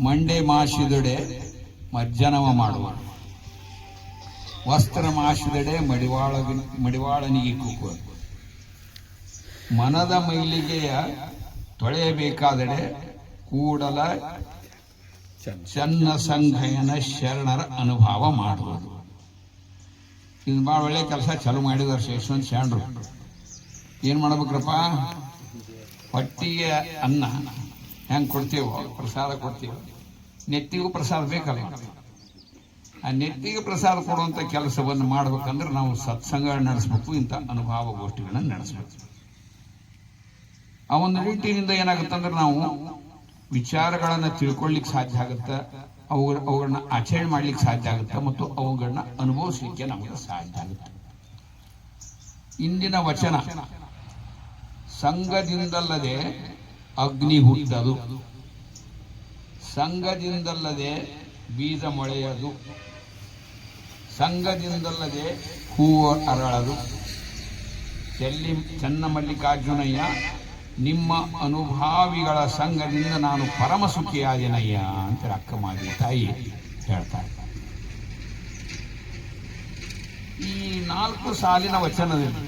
ಮಂಡೆ ಮಾಸಿದೊಡೆ ಮಜ್ಜನವ ಮಾಡುವ, ವಸ್ತ್ರ ಮಾಸಿದಡೆ ಮಡಿವಾಳನಿಗೆ ಕುಕ್ಕುವ, ಮನದ ಮೈಲಿಗೆಯ ತೊಳೆಯಬೇಕಾದಡೆ ಕೂಡಲ ಚನ್ನ ಸಂಘಯನ ಶರಣರ ಅನುಭವ ಮಾಡುವುದು. ಇದು ಭಾಳ ಒಳ್ಳೆ ಕೆಲಸ ಚಾಲು ಮಾಡಿದಾರೆ ಯಶವಂತ ಶರಣರು. ಏನು ಮಾಡ್ಬೇಕ್ರಪ್ಪ, ಹೊಟ್ಟಿಗೆ ಅನ್ನ ಹೆಂಗೆ ಕೊಡ್ತೀವೋ, ಪ್ರಸಾದ ಕೊಡ್ತೀವೋ, ನೆತ್ತಿಗೂ ಪ್ರಸಾದ ಬೇಕಲ್ಲ. ಆ ನೆತ್ತಿಗೆ ಪ್ರಸಾದ ಕೊಡುವಂಥ ಕೆಲಸವನ್ನು ಮಾಡ್ಬೇಕಂದ್ರೆ ನಾವು ಸತ್ಸಂಗ ನಡೆಸ್ಬೇಕು, ಇಂಥ ಅನುಭವ ಗೋಷ್ಠಿಗಳನ್ನು ನಡೆಸ್ಬೇಕು. ಆ ಒಂದು ನಿಟ್ಟಿನಿಂದ ಏನಾಗುತ್ತಂದ್ರೆ ನಾವು ವಿಚಾರಗಳನ್ನು ತಿಳ್ಕೊಳ್ಳಿಕ್ಕೆ ಸಾಧ್ಯ ಆಗುತ್ತೆ, ಅವುಗಳನ್ನ ಆಚರಣೆ ಮಾಡ್ಲಿಕ್ಕೆ ಸಾಧ್ಯ ಆಗುತ್ತೆ, ಮತ್ತು ಅವುಗಳನ್ನ ಅನುಭವಿಸ್ಲಿಕ್ಕೆ ನಮಗೆ ಸಾಧ್ಯ ಆಗುತ್ತೆ. ಇಂದಿನ ವಚನ, ಸಂಘದಿಂದಲ್ಲದೆ ಅಗ್ನಿ ಹುಟ್ಟದು, ಸಂಘದಿಂದಲ್ಲದೆ ಬೀಜ ಮೊಳೆಯದು, ಸಂಘದಿಂದಲ್ಲದೆ ಹೂವು ಅರಳದು. ಚನ್ನಮಲ್ಲಿಕಾರ್ಜುನಯ್ಯ, ನಿಮ್ಮ ಅನುಭಾವಿಗಳ ಸಂಘದಿಂದ ನಾನು ಪರಮ ಸುಖಿಯಾದೆನಯ್ಯ ಅಂತ ಅಕ್ಕಮಾದಿ ತಾಯಿ ಹೇಳ್ತಾರೆ. ಈ 4 ಸಾಲಿನ ವಚನದಲ್ಲಿ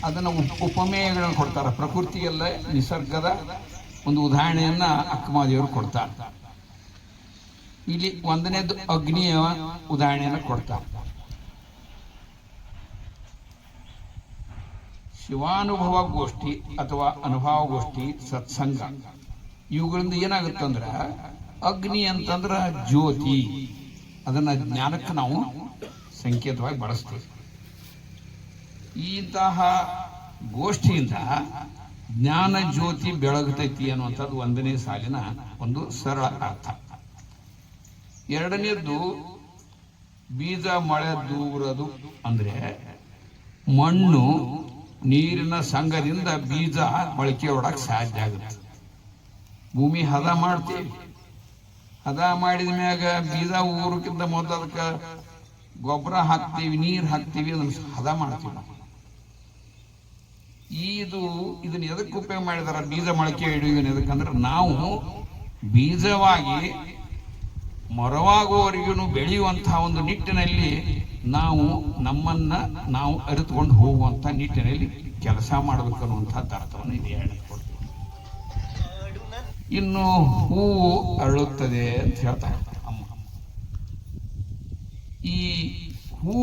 ಅದನ್ನು ಉಪಮೇಯಗಳನ್ನು ಕೊಡ್ತಾರೆ. ಪ್ರಕೃತಿಯಲ್ಲೇ ನಿಸರ್ಗದ ಒಂದು ಉದಾಹರಣೆಯನ್ನ ಅಕ್ಕಮಾದಿಯವರು ಕೊಡ್ತಾರೆ. ಇಲ್ಲಿ 1ನೇದು ಅಗ್ನಿಯ ಉದಾಹರಣೆಯನ್ನು ಕೊಡ್ತಾರೆ. ಶಿವಾನುಭವ ಗೋಷ್ಠಿ ಅಥವಾ ಅನುಭವ ಗೋಷ್ಠಿ, ಸತ್ಸಂಗ, ಇವುಗಳಿಂದ ಏನಾಗುತ್ತಂದ್ರೆ, ಅಗ್ನಿ ಅಂತಂದ್ರೆ ಜ್ಯೋತಿ, ಅದನ್ನ ಜ್ಞಾನಕ್ಕೆ ನಾವು ಸಂಕೇತವಾಗಿ ಬಳಸ್ತೀವಿ. ಇಂತಹ ಗೋಷ್ಠಿಯಿಂದ ಜ್ಞಾನ ಜ್ಯೋತಿ ಬೆಳಗುತ್ತೈತಿ ಅನ್ನುವಂಥದ್ದು 1ನೇ ಸಾಲಿನ ಒಂದು ಸರಳ ಅರ್ಥ. 2ನೇದ್ದು ಬೀಜ ಮಳೆ ದೂರದು ಅಂದ್ರೆ ಮಣ್ಣು ನೀರಿನ ಸಂಘದಿಂದ ಬೀಜ ಮೊಳಕೆ ಹೊಡಕ್ ಸಾಧ್ಯ ಆಗುತ್ತೆ. ಭೂಮಿ ಹದ ಮಾಡ್ತೀವಿ, ಹದ ಮಾಡಿದ ಮ್ಯಾಗ ಬೀಜ ಊರಕ್ಕಿಂತ ಮೊದಲು ಅದಕ್ಕೆ ಗೊಬ್ಬರ ಹಾಕ್ತೀವಿ, ನೀರು ಹಾಕ್ತೀವಿ, ಅದನ್ನ ಹದ ಮಾಡ್ತೀವಿ. ಇದನ್ನ ಎದಕ್ಕೆ ಉಪಯೋಗ ಮಾಡಿದಾರ, ಬೀಜ ಮೊಳಕೆ ಹಿಡಿಯುವ ಎದಕ್ಕಂದ್ರೆ ನಾವು ಬೀಜವಾಗಿ ಮರವಾಗುವವರೆಗೂ ಬೆಳೆಯುವಂತಹ ಒಂದು ನಿಟ್ಟಿನಲ್ಲಿ ನಾವು ನಮ್ಮನ್ನ ನಾವು ಅರಿತುಕೊಂಡು ಹೋಗುವಂತ ನಿಟ್ಟಿನಲ್ಲಿ ಕೆಲಸ ಮಾಡಬೇಕನ್ನುವಂಥದ್ದು ಅರ್ಥವನ್ನು ಇದೆ ಹೇಳಿಕೊಡ್ತೀವಿ. ಇನ್ನು ಹೂವು ಅರಳುತ್ತದೆ ಅಂತ ಹೇಳ್ತಾರೆ ಅಮ್ಮ. ಈ ಹೂ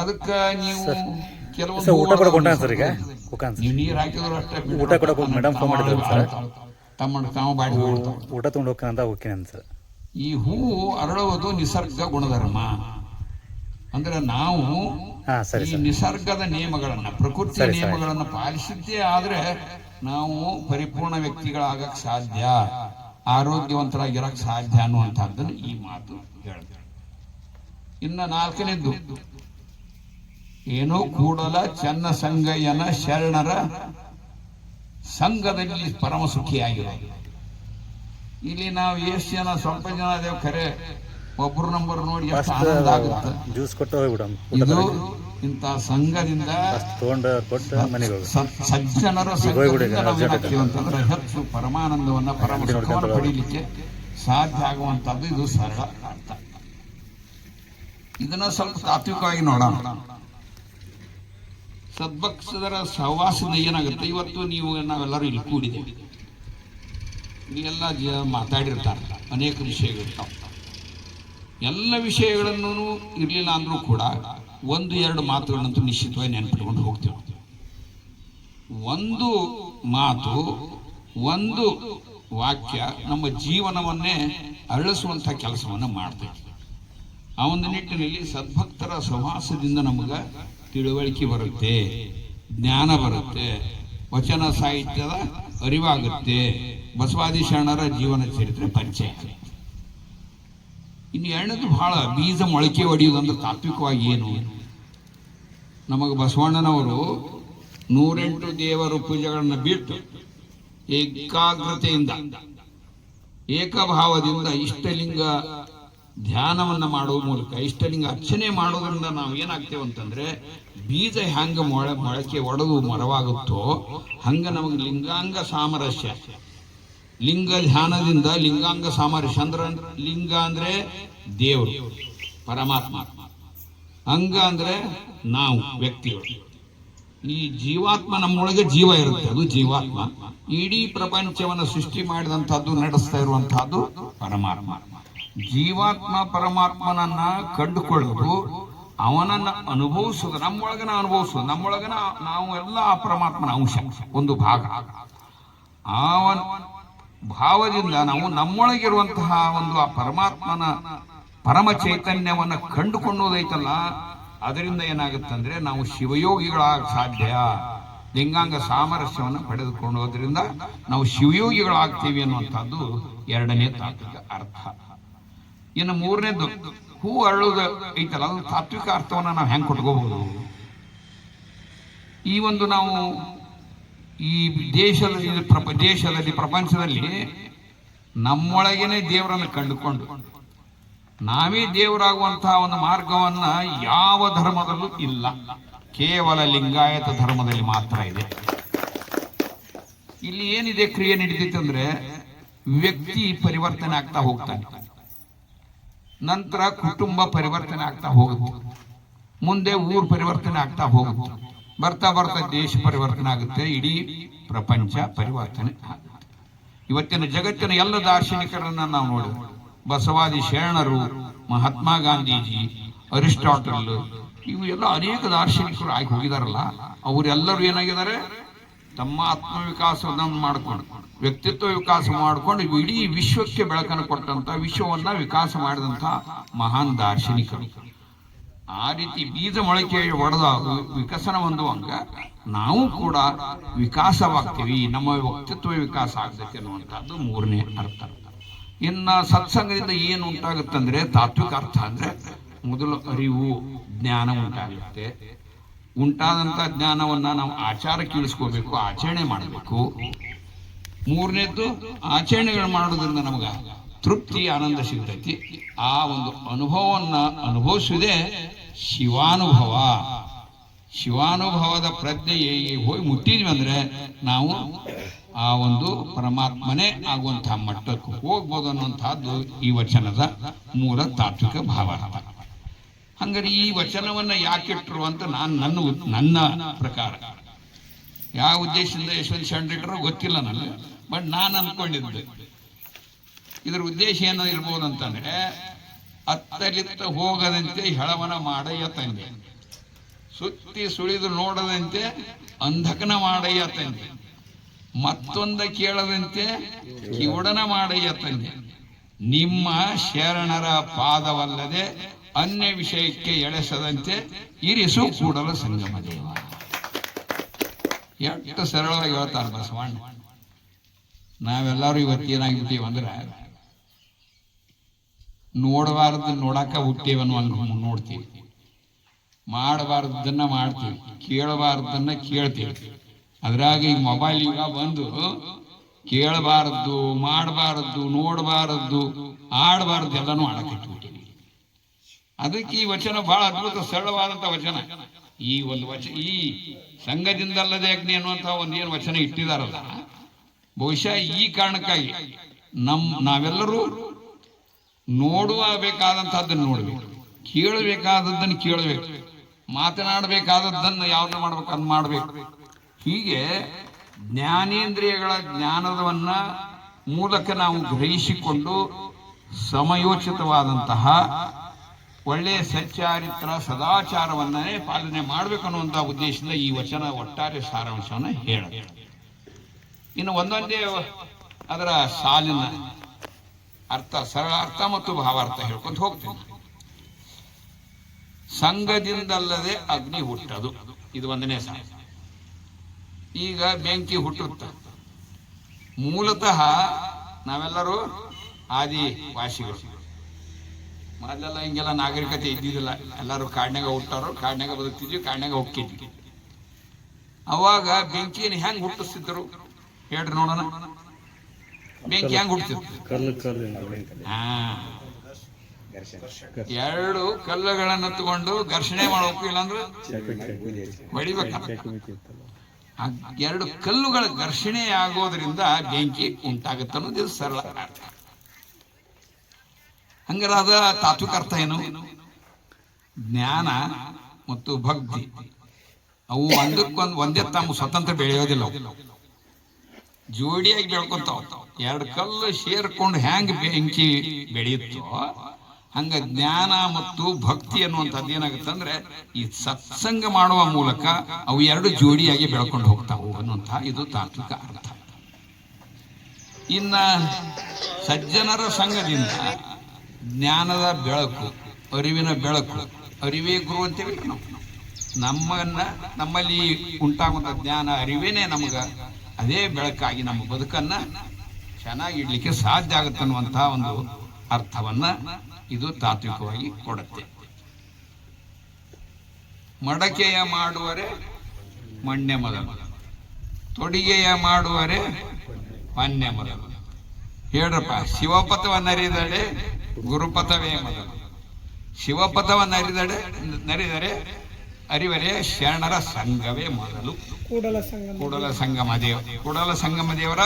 ಅದಕ್ಕ ನೀವು ಕೆಲವೊಂದು ನೀವು ನೀರು ಹಾಕಿದ್ರು ಅಷ್ಟೇ, ತಾವು ಬಾಡಿ ಊಟ ತಗೊಂಡು ಹೋಗ್ತಾನೆ. ಈ ಹೂವು ಅರಳುವುದು ನಿಸರ್ಗ ಗುಣಧರ್ಮ. ಅಂದ್ರೆ ನಾವು ಈ ನಿಸರ್ಗದ ನಿಯಮಗಳನ್ನ, ಪ್ರಕೃತಿಯ ನಿಯಮಗಳನ್ನು ಪಾಲಿಸಿದ್ದೇ ಆದ್ರೆ ನಾವು ಪರಿಪೂರ್ಣ ವ್ಯಕ್ತಿಗಳಾಗಕ್ ಸಾಧ್ಯ, ಆರೋಗ್ಯವಂತರಾಗಿರಕ್ ಸಾಧ್ಯ ಅನ್ನುವಂಥದ್ದನ್ನು ಈ ಮಾತು ಹೇಳ್ತಾರೆ. ಇನ್ನ 4ನೇದ್ದು ಏನೋ ಕೂಡಲ ಚನ್ನ ಸಂಗಯ್ಯನ ಶರಣರ ಸಂಘದಲ್ಲಿ ಪರಮ ಸುಖಿಯಾಗಿರೋದು. ಇಲ್ಲಿ ನಾವು ಎಷ್ಟು ಜನ, ಸ್ವಲ್ಪ ಜನ ಅದೇವ್ ಖರೆ, ಒಬ್ರು ನಂಬರ್ ನೋಡಿ ಎಷ್ಟು ಆನಂದ ಆಗುತ್ತೆ. ಇದು ಇಂಥ ಸಂಘದಿಂದ ಸಜ್ಜನರ ಸಂಘದಿಂದ ನಾವು ಏನಾಗ್ತೀವಿ ಅಂತಂದ್ರೆ ಹೆಚ್ಚು ಪರಮಾನಂದವನ್ನ, ಪರಮ ಸುಖವನ್ನು ಪಡೀಲಿಕ್ಕೆ ಸಾಧ್ಯ ಆಗುವಂತದ್ದು ಇದು ಸರಳ ಅರ್ಥ. ಇದನ್ನ ಸ್ವಲ್ಪ ತಾತ್ವಿಕವಾಗಿ ನೋಡೋಣ. ಸದ್ಭಕ್ತರ ಸಹವಾಸದ ಏನಾಗುತ್ತೆ, ಇವತ್ತು ನೀವು ನಾವೆಲ್ಲರೂ ಇಲ್ಲಿ ಕೂಡಿದ್ದೇವೆ, ಇಲ್ಲೆಲ್ಲ ಮಾತಾಡಿರ್ತಾರೆ, ಅನೇಕ ವಿಷಯಗಳಿರ್ತಾವೆ. ಎಲ್ಲ ವಿಷಯಗಳನ್ನು ಇರಲಿಲ್ಲ ಅಂದ್ರೂ ಕೂಡ 1-2 ಮಾತುಗಳನ್ನಂತೂ ನಿಶ್ಚಿತವಾಗಿ ನೆನಪಿಟ್ಕೊಂಡು ಹೋಗ್ತೇವೆ. ಒಂದು ಮಾತು, ಒಂದು ವಾಕ್ಯ ನಮ್ಮ ಜೀವನವನ್ನೇ ಅರಳಿಸುವಂಥ ಕೆಲಸವನ್ನು ಮಾಡ್ತೇವೆ. ಆ ಒಂದು ನಿಟ್ಟಿನಲ್ಲಿ ಸದ್ಭಕ್ತರ ಸಹವಾಸದಿಂದ ನಮಗೆ ತಿಳುವಳಿಕೆ ಬರುತ್ತೆ, ಜ್ಞಾನ ಬರುತ್ತೆ, ವಚನ ಸಾಹಿತ್ಯದ ಅರಿವಾಗುತ್ತೆ, ಬಸವಾದಿ ಶರಣರ ಜೀವನ ಚರಿತ್ರೆ ಪರಿಚಯ. ಇನ್ನು 2ನೇದು ಬಹಳ ಬೀಜ ಮೊಳಕೆ ಹೊಡೆಯುವುದಂದ್ರೆ ತಾತ್ವಿಕವಾಗಿ ಏನು, ನಮಗೆ ಬಸವಣ್ಣನವರು 108 ದೇವರ ಪೂಜೆಗಳನ್ನು ಬಿಟ್ಟು ಏಕಾಗ್ರತೆಯಿಂದ, ಏಕಭಾವದಿಂದ ಇಷ್ಟಲಿಂಗ ಧ್ಯಾನವನ್ನ ಮಾಡುವ ಮೂಲಕ, ಇಷ್ಟಲಿಂಗ ಅರ್ಚನೆ ಮಾಡೋದ್ರಿಂದ ನಾವು ಏನಾಗ್ತೇವೆ ಅಂತಂದ್ರೆ, ಬೀಜ ಹೆಂಗ ಮೊಳಕೆ ಒಡೆದು ಮರವಾಗುತ್ತೋ ಹಂಗ ನಮಗೆ ಲಿಂಗಾಂಗ ಸಾಮರಸ್ಯ, ಲಿಂಗ ಧ್ಯಾನದಿಂದ ಲಿಂಗಾಂಗ ಸಾಮರಸ್ಯ ಅಂದ್ರೆ ಲಿಂಗ ಅಂದ್ರೆ ದೇವರು ಪರಮಾತ್ಮ, ಅಂಗ ಅಂದ್ರೆ ನಾವು ವ್ಯಕ್ತಿಗಳು. ಈ ಜೀವಾತ್ಮ ನಮ್ಮೊಳಗೆ ಜೀವ ಇರುತ್ತೆ, ಅದು ಜೀವಾತ್ಮ. ಇಡೀ ಪ್ರಪಂಚವನ್ನು ಸೃಷ್ಟಿ ಮಾಡಿದಂತಹದ್ದು, ನಡೆಸ್ತಾ ಇರುವಂತಹದ್ದು ಪರಮಾತ್ಮ. ಜೀವಾತ್ಮ ಪರಮಾತ್ಮನನ್ನ ಕಂಡುಕೊಳ್ಳೋದು, ಅವನನ್ನ ಅನುಭವಿಸೋದು, ನಮ್ಮೊಳಗನ ಅನುಭವಿಸೋದು. ನಮ್ಮೊಳಗನ ನಾವು ಎಲ್ಲ ಆ ಪರಮಾತ್ಮನ ಅಂಶ, ಒಂದು ಭಾಗ. ಅವನ ಭಾವದಿಂದ ನಾವು ನಮ್ಮೊಳಗಿರುವಂತಹ ಒಂದು ಆ ಪರಮಾತ್ಮನ ಪರಮ ಚೈತನ್ಯವನ್ನ ಕಂಡುಕೊಳ್ಳೋದೈತಲ್ಲ, ಅದರಿಂದ ಏನಾಗುತ್ತಂದ್ರೆ ನಾವು ಶಿವಯೋಗಿಗಳಾಗ ಸಾಧ್ಯ. ಲಿಂಗಾಂಗ ಸಾಮರಸ್ಯವನ್ನು ಪಡೆದುಕೊಳ್ಳೋದ್ರಿಂದ ನಾವು ಶಿವಯೋಗಿಗಳಾಗ್ತೀವಿ ಅನ್ನುವಂಥದ್ದು ಎರಡನೇ ತಾತ್ವಿಕ ಅರ್ಥ. ಇನ್ನು ಮೂರನೇದು, ಹೂ ಅರಳುವುದು ಐತಲ್ಲ, ಅದು ತಾತ್ವಿಕ ಅರ್ಥವನ್ನ ನಾವು ಹೆಂಗೆ ಕೊಟ್ಕೋಬಹುದು? ಈ ಒಂದು ನಾವು ಈ ದೇಶದಲ್ಲಿ ಪ್ರಪಂಚದಲ್ಲಿ ನಮ್ಮೊಳಗೇನೆ ದೇವರನ್ನು ಕಂಡುಕೊಂಡು ನಾವೇ ದೇವರಾಗುವಂತಹ ಒಂದು ಮಾರ್ಗವನ್ನ ಯಾವ ಧರ್ಮದಲ್ಲೂ ಇಲ್ಲ, ಕೇವಲ ಲಿಂಗಾಯತ ಧರ್ಮದಲ್ಲಿ ಮಾತ್ರ ಇದೆ. ಇಲ್ಲಿ ಏನಿದೆ ಕ್ರಿಯೆ ನಡೀತೈತೆ, ವ್ಯಕ್ತಿ ಪರಿವರ್ತನೆ ಆಗ್ತಾ ಹೋಗ್ತಾನೆ, ನಂತರ ಕುಟುಂಬ ಪರಿವರ್ತನೆ ಆಗ್ತಾ ಹೋಗುತ್ತೆ, ಮುಂದೆ ಊರು ಪರಿವರ್ತನೆ ಆಗ್ತಾ ಹೋಗುತ್ತೆ, ಬರ್ತಾ ಬರ್ತಾ ದೇಶ ಪರಿವರ್ತನೆ ಆಗುತ್ತೆ, ಇಡೀ ಪ್ರಪಂಚ ಪರಿವರ್ತನೆ ಆಗುತ್ತೆ. ಇವತ್ತಿನ ಜಗತ್ತಿನ ಎಲ್ಲ ದಾರ್ಶನಿಕರನ್ನ ನಾವು ನೋಡಿದ್ವಿ. ಬಸವಾದಿ ಶರಣರು, ಮಹಾತ್ಮ ಗಾಂಧೀಜಿ, ಅರಿಸ್ಟಾಟಲ್, ಇವು ಎಲ್ಲ ಅನೇಕ ದಾರ್ಶನಿಕರು ಆಗಿ ಹೋಗಿದಾರಲ್ಲ, ಅವರೆಲ್ಲರೂ ಏನಾಗಿದ್ದಾರೆ, ತಮ್ಮ ಆತ್ಮವಿಕಾಸವನ್ನು ಮಾಡಿಕೊಂಡು, ವ್ಯಕ್ತಿತ್ವ ವಿಕಾಸ ಮಾಡಿಕೊಂಡು ಇಡೀ ವಿಶ್ವಕ್ಕೆ ಬೆಳಕನ್ನು ಕೊಟ್ಟಂತ, ವಿಶ್ವವನ್ನ ವಿಕಾಸ ಮಾಡಿದಂತ ಮಹಾನ್ ದಾರ್ಶನಿಕರು. ಆ ರೀತಿ ಬೀಜ ಮೊಳಕೆ ಒಡೆದ ವಿಕಸನ ಹೊಂದುವಂಗ ನಾವು ಕೂಡ ವಿಕಾಸವಾಗ್ತೀವಿ, ನಮ್ಮ ವ್ಯಕ್ತಿತ್ವ ವಿಕಾಸ ಆಗ್ತೈತೆ ಅನ್ನುವಂಥದ್ದು ಮೂರನೇ ಅರ್ಥ. ಇನ್ನ ಸತ್ಸಂಗದಿಂದ ಏನು ಉಂಟಾಗುತ್ತಂದ್ರೆ, ತಾತ್ವಿಕ ಅರ್ಥ ಅಂದ್ರೆ ಮೊದಲು ಅರಿವು, ಜ್ಞಾನ ಉಂಟಾಗುತ್ತೆ. ಉಂಟಾದಂತ ಜ್ಞಾನವನ್ನ ನಾವು ಆಚಾರಕ್ಕೆ ಇಳಿಸ್ಕೋಬೇಕು, ಆಚರಣೆ ಮಾಡಬೇಕು. ಮೂರನೇದ್ದು, ಆಚರಣೆಗಳು ಮಾಡೋದ್ರಿಂದ ನಮಗ ತೃಪ್ತಿ, ಆನಂದ ಸಿಗ್ತೈತಿ. ಆ ಒಂದು ಅನುಭವವನ್ನ ಅನುಭವಿಸುವುದೇ ಶಿವಾನುಭವ. ಶಿವಾನುಭವದ ಪ್ರಜ್ಞೆಗೆ ಹೋಗಿ ಮುಟ್ಟಿದ್ವಿ ಅಂದ್ರೆ ನಾವು ಆ ಒಂದು ಪರಮಾತ್ಮನೇ ಆಗುವಂತಹ ಮಟ್ಟಕ್ಕೆ ಹೋಗ್ಬೋದು ಅನ್ನುವಂತಹದ್ದು ಈ ವಚನದ ಮೂಲ ತಾತ್ವಿಕ ಭಾವಾರ್ಥ. ಹಂಗಾರೆ ಈ ವಚನವನ್ನ ಯಾಕಿಟ್ರು ಅಂತ ನನ್ನ ಪ್ರಕಾರ, ಯಾವ ಉದ್ದೇಶದಿಂದ ಯಶವಂತ ಶರಣರು ಗೊತ್ತಿಲ್ಲ ನನಗೆ, ಬಟ್ ನಾನು ಅನ್ಕೊಂಡಿದ್ದೆ ಇದರ ಉದ್ದೇಶ ಏನೋ ಇರ್ಬೋದು ಅಂತಂದ್ರೆ, ಅತ್ತಲಿತ್ತ ಹೋಗದಂತೆ ಹೆಳವನ ಮಾಡಯ್ಯ ತಂದೆ, ಸುತ್ತಿ ಸುಳಿದು ನೋಡದಂತೆ ಅಂಧಕನ ಮಾಡಯ್ಯ ತಂದೆ, ಮತ್ತೊಂದ ಕೇಳದಂತೆ ಕಿವುಡನ ಮಾಡಯ್ಯ ತಂದೆ, ನಿಮ್ಮ ಶರಣರ ಪಾದವಲ್ಲದೆ ಅನ್ಯ ವಿಷಯಕ್ಕೆ ಎಳೆಸದಂತೆ ಇರಿಸು ಕೂಡಲ ಸಂಗಮ ದೇವ. ಎಷ್ಟು ಸರಳವಾಗಿ ಹೇಳ್ತಾರೆ ಬಸವಣ್ಣ. ನಾವೆಲ್ಲರೂ ಇವತ್ತೇನಾಗಿಬಿಟ್ಟಿವಿ ಅಂದ್ರೆ, ನೋಡಬಾರ್ದನ್ನ ನೋಡಾಕ ಹುಟ್ಟೇವನ್ನುವಂಗ ನೋಡ್ತೀವಿ, ಮಾಡಬಾರ್ದನ್ನ ಮಾಡ್ತೀವಿ, ಕೇಳಬಾರ್ದನ್ನ ಕೇಳ್ತೀವಿ. ಅದ್ರಾಗ ಈ ಮೊಬೈಲ್ ಈಗ ಬಂದು ಕೇಳಬಾರದ್ದು, ಮಾಡಬಾರದ್ದು, ನೋಡಬಾರದ್ದು, ಆಡಬಾರ್ದು ಎಲ್ಲನೂ ಆಡಕಟ್ಬಿಟ್ಟಿವಿ. ಅದಕ್ಕೆ ಈ ವಚನ ಬಹಳ ಅದ್ಭುತ ಸರಳವಾದಂತ ವಚನ. ಈ ಒಂದು ಈ ಸಂಘದಿಂದಲ್ಲದೆ ಅಗ್ನಿ ಅನ್ನುವಂತಹ ಒಂದೇನು ವಚನ ಇಟ್ಟಿದಾರಲ್ಲ, ಬಹುಶಃ ಈ ಕಾರಣಕ್ಕಾಗಿ ನಾವೆಲ್ಲರೂ ನೋಡಬೇಕಾದಂತಹದ್ದನ್ನು ನೋಡ್ಬೇಕು, ಕೇಳಬೇಕಾದದ್ದನ್ನು ಕೇಳಬೇಕು, ಮಾತನಾಡಬೇಕಾದದ್ದನ್ನು ಯಾವ್ದು ಮಾಡ್ಬೇಕು ಅದ್ ಮಾಡ್ಬೇಕು. ಹೀಗೆ ಜ್ಞಾನೇಂದ್ರಿಯಗಳ ಜ್ಞಾನವನ್ನ ಮೂಲಕ ನಾವು ಗ್ರಹಿಸಿಕೊಂಡು ಸಮಯೋಚಿತವಾದಂತಹ ಒಳ್ಳೆಯ ಸಚ್ಚಾರಿತ್ರ ಸದಾಚಾರವನ್ನೇ ಪಾಲನೆ ಮಾಡಬೇಕು ಅನ್ನುವಂತಹ ಉದ್ದೇಶದಿಂದ ಈ ವಚನ ಒಟ್ಟಾರೆ ಸಾರಾಂಶವನ್ನ ಹೇಳುತ್ತೆ. ಇನ್ನು ಒಂದೊಂದೇ ಅದರ ಸಾಲಿನ ಅರ್ಥ, ಸರಳ ಅರ್ಥ ಮತ್ತು ಭಾವಾರ್ಥ ಹೇಳ್ಕೊಂಡು ಹೋಗ್ತೀನಿ. ಸಂಘದಿಂದಲ್ಲದೆ ಅಗ್ನಿ ಹುಟ್ಟದು, ಇದು ಒಂದನೇ ಸಾಲ. ಈಗ ಬೆಂಕಿ ಹುಟ್ಟುತ್ತ, ಮೂಲತಃ ನಾವೆಲ್ಲರೂ ಆದಿವಾಸಿಗಳು. ಮೊದಲೆಲ್ಲ ಹಿಂಗೆಲ್ಲ ನಾಗರಿಕತೆ ಇದ್ದಿದ್ದಿಲ್ಲ, ಎಲ್ಲರೂ ಕಾಡ್ನಾಗ ಹುಟ್ಟಾರೋ, ಕಾಡ್ನಾಗ ಬದುಕ್ತಿದ್ವಿ, ಕಾಡ್ನಾಗ ಹೋಗ್ತಿದ್ವಿ. ಅವಾಗ ಬೆಂಕಿಯನ್ನು ಹೆಂಗ್ ಹುಟ್ಟಿಸ್ತಿದ್ರು ಹೇಳ್ರಿ ನೋಡೋಣ. ಬೆಂಕಿ ಹೆಂಗ್ ಹುಟ್ಟಿಸಿದ್ರು? ಎರಡು ಕಲ್ಲುಗಳನ್ನು ತಗೊಂಡು ಘರ್ಷಣೆ ಮಾಡಬೇಕು, ಇಲ್ಲಾಂದ್ರೆ ಹೊಡಿಬೇಕ. ಆ ಎರಡು ಕಲ್ಲುಗಳ ಘರ್ಷಣೆ ಆಗೋದ್ರಿಂದ ಬೆಂಕಿ ಉಂಟಾಗುತ್ತೆ ಅನ್ನೋದು ಸರಳ ಅರ್ಥ. ಹಂಗಾರೆ ಅದ ತಾತ್ವಿಕ ಅರ್ಥ ಏನು? ಜ್ಞಾನ ಮತ್ತು ಭಕ್ತಿ ಅವು ಒಂದೇ ತಮ್ಮ ಸ್ವತಂತ್ರ ಬೆಳೆಯೋದಿಲ್ಲ, ಜೋಡಿಯಾಗಿ ಬೆಳ್ಕೊಂತಾವ. ಎರಡು ಕಲ್ಲು ಸೇರ್ಕೊಂಡು ಹ್ಯಾಂಗ ಬೆಂಕಿ ಬೆಳೆಯುತ್ತೋ ಹಂಗ ಜ್ಞಾನ ಮತ್ತು ಭಕ್ತಿ ಅನ್ನುವಂಥದ್ದು ಏನಾಗುತ್ತೆ ಅಂದ್ರೆ ಈ ಸತ್ಸಂಗ ಮಾಡುವ ಮೂಲಕ ಅವು ಎರಡು ಜೋಡಿಯಾಗಿ ಬೆಳ್ಕೊಂಡು ಹೋಗ್ತಾವು ಅನ್ನುವಂಥ ಇದು ತಾತ್ವಿಕ ಅರ್ಥ. ಇನ್ನ ಸಜ್ಜನರ ಸಂಘದಿಂದ ಜ್ಞಾನದ ಬೆಳಕು, ಅರಿವಿನ ಬೆಳಕು, ಅರಿವೇ ಗುರು ಅಂತೇಳಿ ನಾವು ನಮ್ಮಲ್ಲಿ ಉಂಟಾಗುವಂಥ ಜ್ಞಾನ ಅರಿವೇನೆ ನಮಗ ಅದೇ ಬೆಳಕಾಗಿ ನಮ್ಮ ಬದುಕನ್ನ ಚೆನ್ನಾಗಿಡ್ಲಿಕ್ಕೆ ಸಾಧ್ಯ ಆಗುತ್ತೆ ಅನ್ನುವಂತಹ ಒಂದು ಅರ್ಥವನ್ನ ಇದು ತಾತ್ವಿಕವಾಗಿ ಕೊಡುತ್ತೆ. ಮಡಕೆಯ ಮಾಡುವರೆ ಮಣ್ಣೆ ಮೊದಲು, ತೊಡಿಗೆಯ ಮಾಡುವರೆ ಪನ್ನೆ ಮೊದಲು. ಹೇಳ್ರಪ್ಪ, ಶಿವಪಥವನ್ನರಿದಡೆ ಗುರುಪಥವೇ ಮೊದಲು. ಶಿವಪಥವನ್ನರಿದರೆ ಅರಿವರೆ ಶರಣರ ಸಂಘವೇ ಮೊದಲು. ಕೂಡಲ ಸಂಗಮ ದೇವರ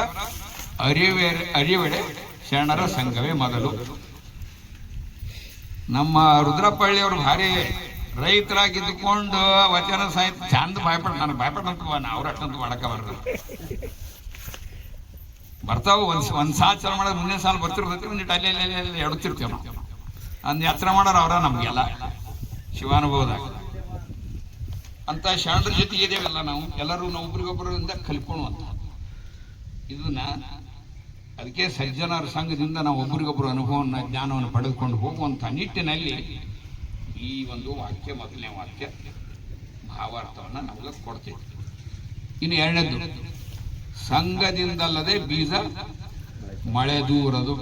ಅರಿವೆಡೆ ಶರಣರ ಸಂಘವೇ ಮೊದಲು. ನಮ್ಮ ರುದ್ರಪಳ್ಳಿಯವರು ಭಾರಿ ರೈತರಾಗಿದ್ದುಕೊಂಡು ವಚನ ಸಾಹಿತ್ಯ ಚಂದ ಭಯಪಟ್ಟಂತ ಅವ್ರ ಅಷ್ಟಂತ ಮಾಡಕ ಬರ್ತಾವ. ಒಂದ್ ಸಾಲ ಚಲ ಮಾಡೋದು ಮುಂದಿನ ಸಾಲ ಬರ್ತಿರ್ತೈತಿ, ಒಂದಿಟ್ಟು ಅಲ್ಲಿ ಎಡುತ್ತಿರ್ತೇವೆ ನಾವು. ಅಂದ್ ಯಾತ್ರ ಮಾಡೋರು ಅವರ ನಮ್ಗೆಲ್ಲ ಶಿವಾನುಭವದಾಗ ಅಂತ ಶರಣರ ಜೊತೆಗೆ ಇದೆಯಲ್ಲ ನಾವು ಎಲ್ಲರೂ ಒಬ್ರಿಗೊಬ್ಬರಿಂದ ಕಲ್ಕೊಳ್ಳುವಂತ ಇದನ್ನ. ಅದಕ್ಕೆ ಸಜ್ಜನರ ಸಂಘದಿಂದ ನಾವು ಒಬ್ರಿಗೊಬ್ಬರು ಅನುಭವವನ್ನು ಜ್ಞಾನವನ್ನು ಪಡೆದುಕೊಂಡು ಹೋಗುವಂಥ ನಿಟ್ಟಿನಲ್ಲಿ ಈ ಒಂದು ವಾಕ್ಯ, ಮೊದಲನೇ ವಾಕ್ಯ ಭಾವಾರ್ಥವನ್ನು ನಮಗೆ ಕೊಡ್ತೇವೆ. ಇನ್ನು ಎರಡನೇದು, ಸಂಘದಿಂದಲ್ಲದೆ ಬೀಜ ಮಳೆ ದೂರದು.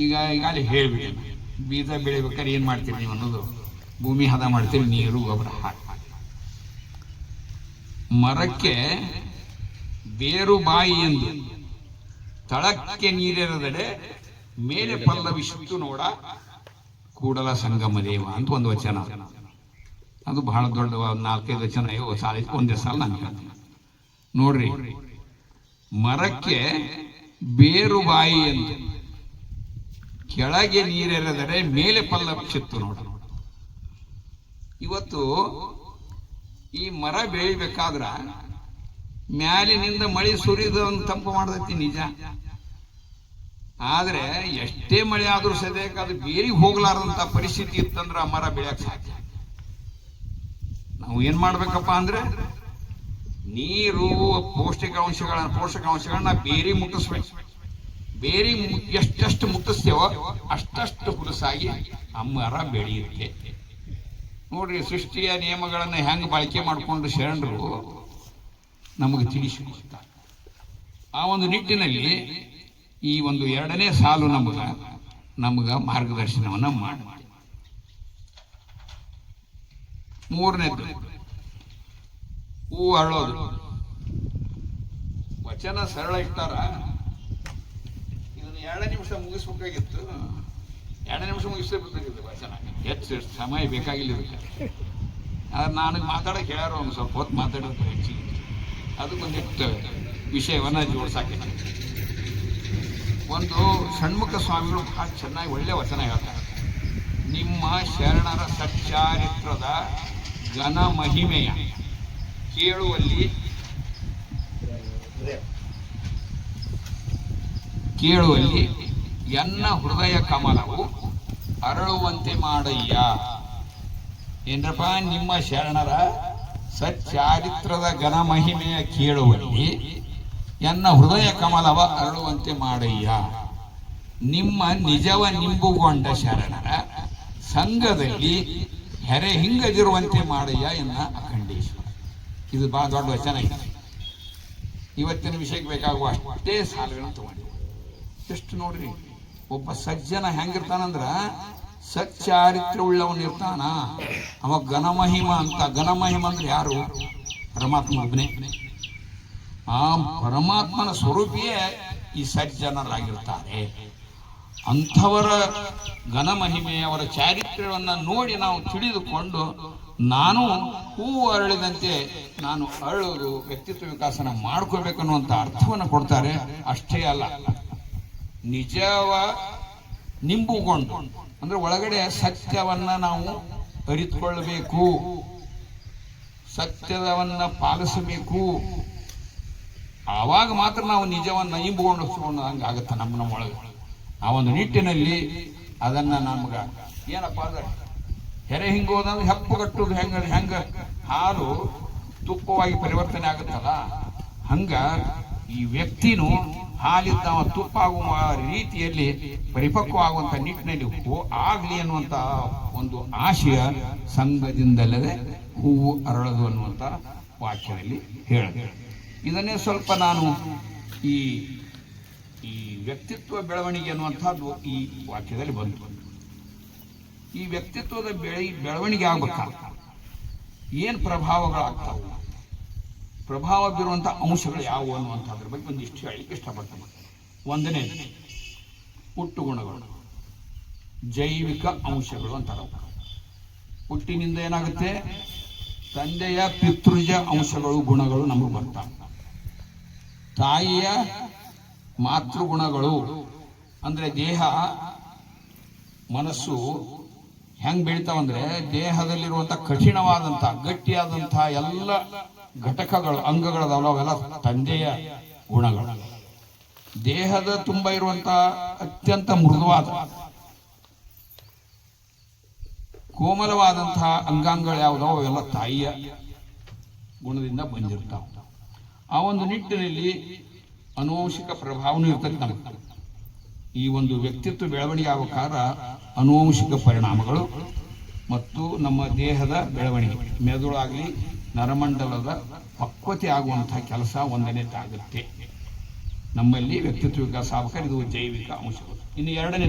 ಈಗ ಅಲ್ಲಿ ಹೇಳ್ಬಿಡಿ, ಬೀಜ ಬೆಳಿಬೇಕಾದ್ರೆ ಏನ್ ಮಾಡ್ತೀರಿ ನೀವು ಅನ್ನೋದು, ಭೂಮಿ ಹದ ಮಾಡ್ತೀರಿ, ನೀರು ಗೊಬ್ಬರ ಹಾಕಿ. ಮರಕ್ಕೆ ಬೇರು ಬಾಯಿ ಎಂದು ತಳಕ್ಕೆ ನೀರಿರದಡೆ ಮೇಲೆ ಪಲ್ಲವಿಸಿತ್ತು ನೋಡ ಕೂಡಲ ಸಂಗಮ ದೇವ ಅಂತ ಒಂದು ವಚನ. ಅದು ಬಹಳ ದೊಡ್ಡ 4-5 ವಚನ ಒಂದೇ ಸಾಲ ನಾನು ಹೇಳ್ತೀನಿ ನೋಡ್ರಿ. ಮರಕ್ಕೆ ಬೇರು ಬಾಯಿ ಎಂದು ಕೆಳಗೆ ನೀರೆರೆದರೆ ಮೇಲೆ ಪಲ್ಲವಿಸಿತ್ತು ನೋಡ. ಇವತ್ತು ಈ ಮರ ಬೆಳಿಬೇಕಾದ್ರ ಮ್ಯಾಲಿನಿಂದ ಮಳೆ ಸುರಿದು ತಂಪು ಮಾಡತೈತಿ ನಿಜ. ಆದ್ರೆ ಎಷ್ಟೇ ಮಳೆ ಆದ್ರೂ ಸದ್ಯಕ್ಕೆ ಅದು ಬೇರಿಗೆ ಹೋಗ್ಲಾರ್ದಂತ ಪರಿಸ್ಥಿತಿ ಇತ್ತಂದ್ರೆ ಆ ಮರ ಬೆಳೆಯಕ್ ಸಾಧ್ಯ. ನಾವು ಏನ್ ಮಾಡ್ಬೇಕಪ್ಪ ಅಂದ್ರೆ ನೀರು ಪೋಷಕಾಂಶಗಳನ್ನ ಬೇರಿ ಮುಟ್ಟಿಸ್ಬೇಕು. ಬೇರಿ ಎಷ್ಟೆಷ್ಟು ಮುಟ್ಟಿಸ್ತೇವೋ ಅಷ್ಟಷ್ಟು ಹುಲಸಾಗಿ ಆ ಮರ ಬೆಳೆಯುತ್ತೆ. ನೋಡ್ರಿ, ಸೃಷ್ಟಿಯ ನಿಯಮಗಳನ್ನ ಹೆಂಗ್ ಬಳಕೆ ಮಾಡಿಕೊಂಡು ಶರಣರು ನಮಗೆ ತಿಳಿಸಿಕೊಡ್ತಾರೆ. ಆ ಒಂದು ನಿಟ್ಟಿನಲ್ಲಿ ಈ ಒಂದು ಎರಡನೇ ಸಾಲು ನಮಗ ಮಾರ್ಗದರ್ಶನವನ್ನ ಮಾಡುತ್ತೆ. ಮೂರನೇದು, ಹೂ ಅರಳೋದು. ವಚನ ಸರಳ ಇಟ್ಟಾರ, ಇದನ್ನು 2 ನಿಮಿಷ ಮುಗಿಸ್ಬೇಕಾಗಿತ್ತು. 2 ನಿಮಿಷ ಮುಗಿಸ್ಬೇಕಾಗಿತ್ತು ವಚನ, ಹೆಚ್ಚು ಸಮಯ ಬೇಕಾಗಿಲ್ಲ ಇದಕ್ಕೆ. ಆದ್ರೆ ನಾನು ಮಾತಾಡಕ್ಕೆ ಹೇಳ್ಯಾರ ಒಂದು ಸ್ವಲ್ಪ ಹೊತ್ತು ಮಾತಾಡೋದು ಹೆಚ್ಚಿಗೆ, ಅದಕ್ಕೊಂದಿಟ್ಟು ವಿಷಯವನ್ನ ಜೋಡಿಸಾಕೆ. ಒಂದು ಷಣ್ಮುಖ ಸ್ವಾಮಿಗಳು ಬಹಳ ಚೆನ್ನಾಗಿ ಒಳ್ಳೆ ವಚನ ಹೇಳ್ತಾರೆ. ನಿಮ್ಮ ಶರಣರ ಸಚ್ಚಾರಿತ್ರದ ಘನ ಮಹಿಮೆಯ ಕೇಳುವಲ್ಲಿ ಎನ್ನ ಹೃದಯ ಕಮಲವು ಅರಳುವಂತೆ ಮಾಡಯ್ಯ. ಏನ್ರಪ್ಪ, ನಿಮ್ಮ ಶರಣರ ಸಚ್ಚಾರಿತ್ರದ ಘನ ಮಹಿಮೆಯ ಕೇಳುವಲ್ಲಿ ಎನ್ನ ಹೃದಯ ಕಮಲವ ಅರಳುವಂತೆ ಮಾಡಯ್ಯ. ನಿಮ್ಮ ನಿಜವ ನಿಂಬುಗೊಂಡ ಶರಣರ ಸಂಘದಲ್ಲಿ ಹೆರೆ ಹಿಂಗದಿರುವಂತೆ ಮಾಡಯ್ಯ ಎನ್ನ ಅಖಂಡೇಶ್ವರ. ಇದು ಬಹಳ ದೊಡ್ಡ ವಚನ ಇದೆ. ಇವತ್ತಿನ ವಿಷಯಕ್ಕೆ ಬೇಕಾಗುವ ಅಷ್ಟೇ ಸಾಲುಗಳನ್ನು ತಗೊಂಡಿವೆ. ಎಷ್ಟು ನೋಡ್ರಿ, ಒಬ್ಬ ಸಜ್ಜನ ಹೆಂಗಿರ್ತಾನಂದ್ರ ಸಚ್ಚಾರಿತ್ರ ಉಳ್ಳವನ್ ಇರ್ತಾನ. ಅವ ಘನಮಹಿಮ ಅಂತ. ಘನಮಹಿಮ ಅಂದ್ರೆ ಯಾರು? ಪರಮಾತ್ಮ ಒಬ್ಬನೇ. ಆ ಪರಮಾತ್ಮನ ಸ್ವರೂಪಿಯೇ ಈ ಸಜ್ಜನರಾಗಿರ್ತಾರೆ. ಅಂಥವರ ಘನಮಹಿಮೆ ಅವರ ಚಾರಿತ್ರ್ಯವನ್ನು ನೋಡಿ ನಾವು ತಿಳಿದುಕೊಂಡು ನಾನು ಹೂವು ಅರಳಿದಂತೆ ನಾನು ಅರಳುವುದು ವ್ಯಕ್ತಿತ್ವ ವಿಕಾಸನ ಮಾಡ್ಕೋಬೇಕನ್ನುವಂಥ ಅರ್ಥವನ್ನು ಕೊಡ್ತಾರೆ. ಅಷ್ಟೇ ಅಲ್ಲ, ನಿಜವ ನಿಂಬುಕೊಂಡು ಅಂದ್ರೆ ಒಳಗಡೆ ಸತ್ಯವನ್ನ ನಾವು ಅರಿತುಕೊಳ್ಳಬೇಕು, ಸತ್ಯವನ್ನ ಪಾಲಿಸಬೇಕು. ಆವಾಗ ಮಾತ್ರ ನಾವು ನಿಜವನ್ನ ಇಂಬುಕೊಂಡು ಹಂಗಾಗತ್ತೆ ನಮ್ಮೊಳಗೆ. ಆ ಒಂದು ನಿಟ್ಟಿನಲ್ಲಿ ಅದನ್ನ ನಮ್ಗ ಏನಪ್ಪಾ ಅಂದ್ರೆ ಹೆರೆ ಹಿಂಗೋದಂದ್ರೆ ಹೆಪ್ಪುಗಟ್ಟುದು ಹೆಂಗ ಹಾಲು ತುಪ್ಪವಾಗಿ ಪರಿವರ್ತನೆ ಆಗುತ್ತಲ್ಲ, ಹಂಗ ಈ ವ್ಯಕ್ತಿನೂ ಹಾಲಿದ್ದ ತುಪ್ಪ ಆಗುವ ರೀತಿಯಲ್ಲಿ ಪರಿಪಕ್ವ ಆಗುವಂತ ನಿಟ್ಟಿನಲ್ಲಿ ಆಗ್ಲಿ ಅನ್ನುವಂತ ಒಂದು ಆಶಯ ಸಂಘದಿಂದಲ್ಲದೆ ಹೂವು ಅರಳದು ಅನ್ನುವಂತ ವಾಕ್ಯದಲ್ಲಿ ಹೇಳಿದೆ. ಇದನ್ನೇ ಸ್ವಲ್ಪ ನಾನು ಈ ಈ ವ್ಯಕ್ತಿತ್ವ ಬೆಳವಣಿಗೆ ಅನ್ನುವಂಥದ್ದು ಈ ವಾಕ್ಯದಲ್ಲಿ ಬಂತು. ಈ ವ್ಯಕ್ತಿತ್ವದ ಬೆಳವಣಿಗೆ ಆಗ್ಬೇಕಾಗ ಏನ್ ಪ್ರಭಾವಗಳಾಗ್ತಾವು, ಪ್ರಭಾವ ಬೀರುವಂತಹ ಅಂಶಗಳು ಯಾವುವು ಅನ್ನುವಂಥದ್ರ ಬಗ್ಗೆ ಒಂದಿಷ್ಟು ಹೇಳಲಿಕ್ಕೆ ಇಷ್ಟಪಡ್ತೇನೆ. ಒಂದನೇ ಹುಟ್ಟು ಗುಣಗಳು, ಜೈವಿಕ ಅಂಶಗಳು ಅಂತಾರೆ. ಹುಟ್ಟಿನಿಂದ ಏನಾಗುತ್ತೆ, ತಂದೆಯ ಪಿತೃಜ ಅಂಶಗಳು ಗುಣಗಳು ನಮಗೆ ಬರ್ತಾವೆ. ತಾಯಿಯ ಮಾತೃಗುಣಗಳು ಅಂದ್ರೆ ದೇಹ ಮನಸ್ಸು ಹೆಂಗ್ ಬೆಳಿತಾವಂದ್ರೆ ದೇಹದಲ್ಲಿರುವಂತ ಕಠಿಣವಾದಂತ ಗಟ್ಟಿಯಾದಂತ ಎಲ್ಲ ಘಟಕಗಳು ಅಂಗಗಳದಾವಲ್ಲ ಅವೆಲ್ಲ ತಂದೆಯ ಗುಣಗಳು. ದೇಹದ ತುಂಬ ಇರುವಂತ ಅತ್ಯಂತ ಮೃದುವಾದ ಕೋಮಲವಾದಂತಹ ಅಂಗಾಂಗಗಳು ಯಾವುದೋ ಅವೆಲ್ಲ ತಾಯಿಯ ಗುಣದಿಂದ ಬಂದಿರ್ತಾವ. ಆ ಒಂದು ನಿಟ್ಟಿನಲ್ಲಿ ಅನುವಂಶಿಕ ಪ್ರಭಾವನೂ ಇರ್ತದೆ ನಮಗೆ. ಈ ಒಂದು ವ್ಯಕ್ತಿತ್ವ ಬೆಳವಣಿಗೆ ಆಗಬೇಕಾದ ಅನುವಂಶಿಕ ಪರಿಣಾಮಗಳು ಮತ್ತು ನಮ್ಮ ದೇಹದ ಬೆಳವಣಿಗೆ, ಮೆದುಳಾಗಲಿ ನರಮಂಡಲದ ಪಕ್ವತೆ ಆಗುವಂತಹ ಕೆಲಸ ಒಂದನೇದಾಗುತ್ತೆ ನಮ್ಮಲ್ಲಿ ವ್ಯಕ್ತಿತ್ವ ವಿಕಾಸ ಆಗಬೇಕಾದ್ರೆ. ಇದು ಜೈವಿಕ ಅಂಶಗಳು. ಇನ್ನು ಎರಡನೇ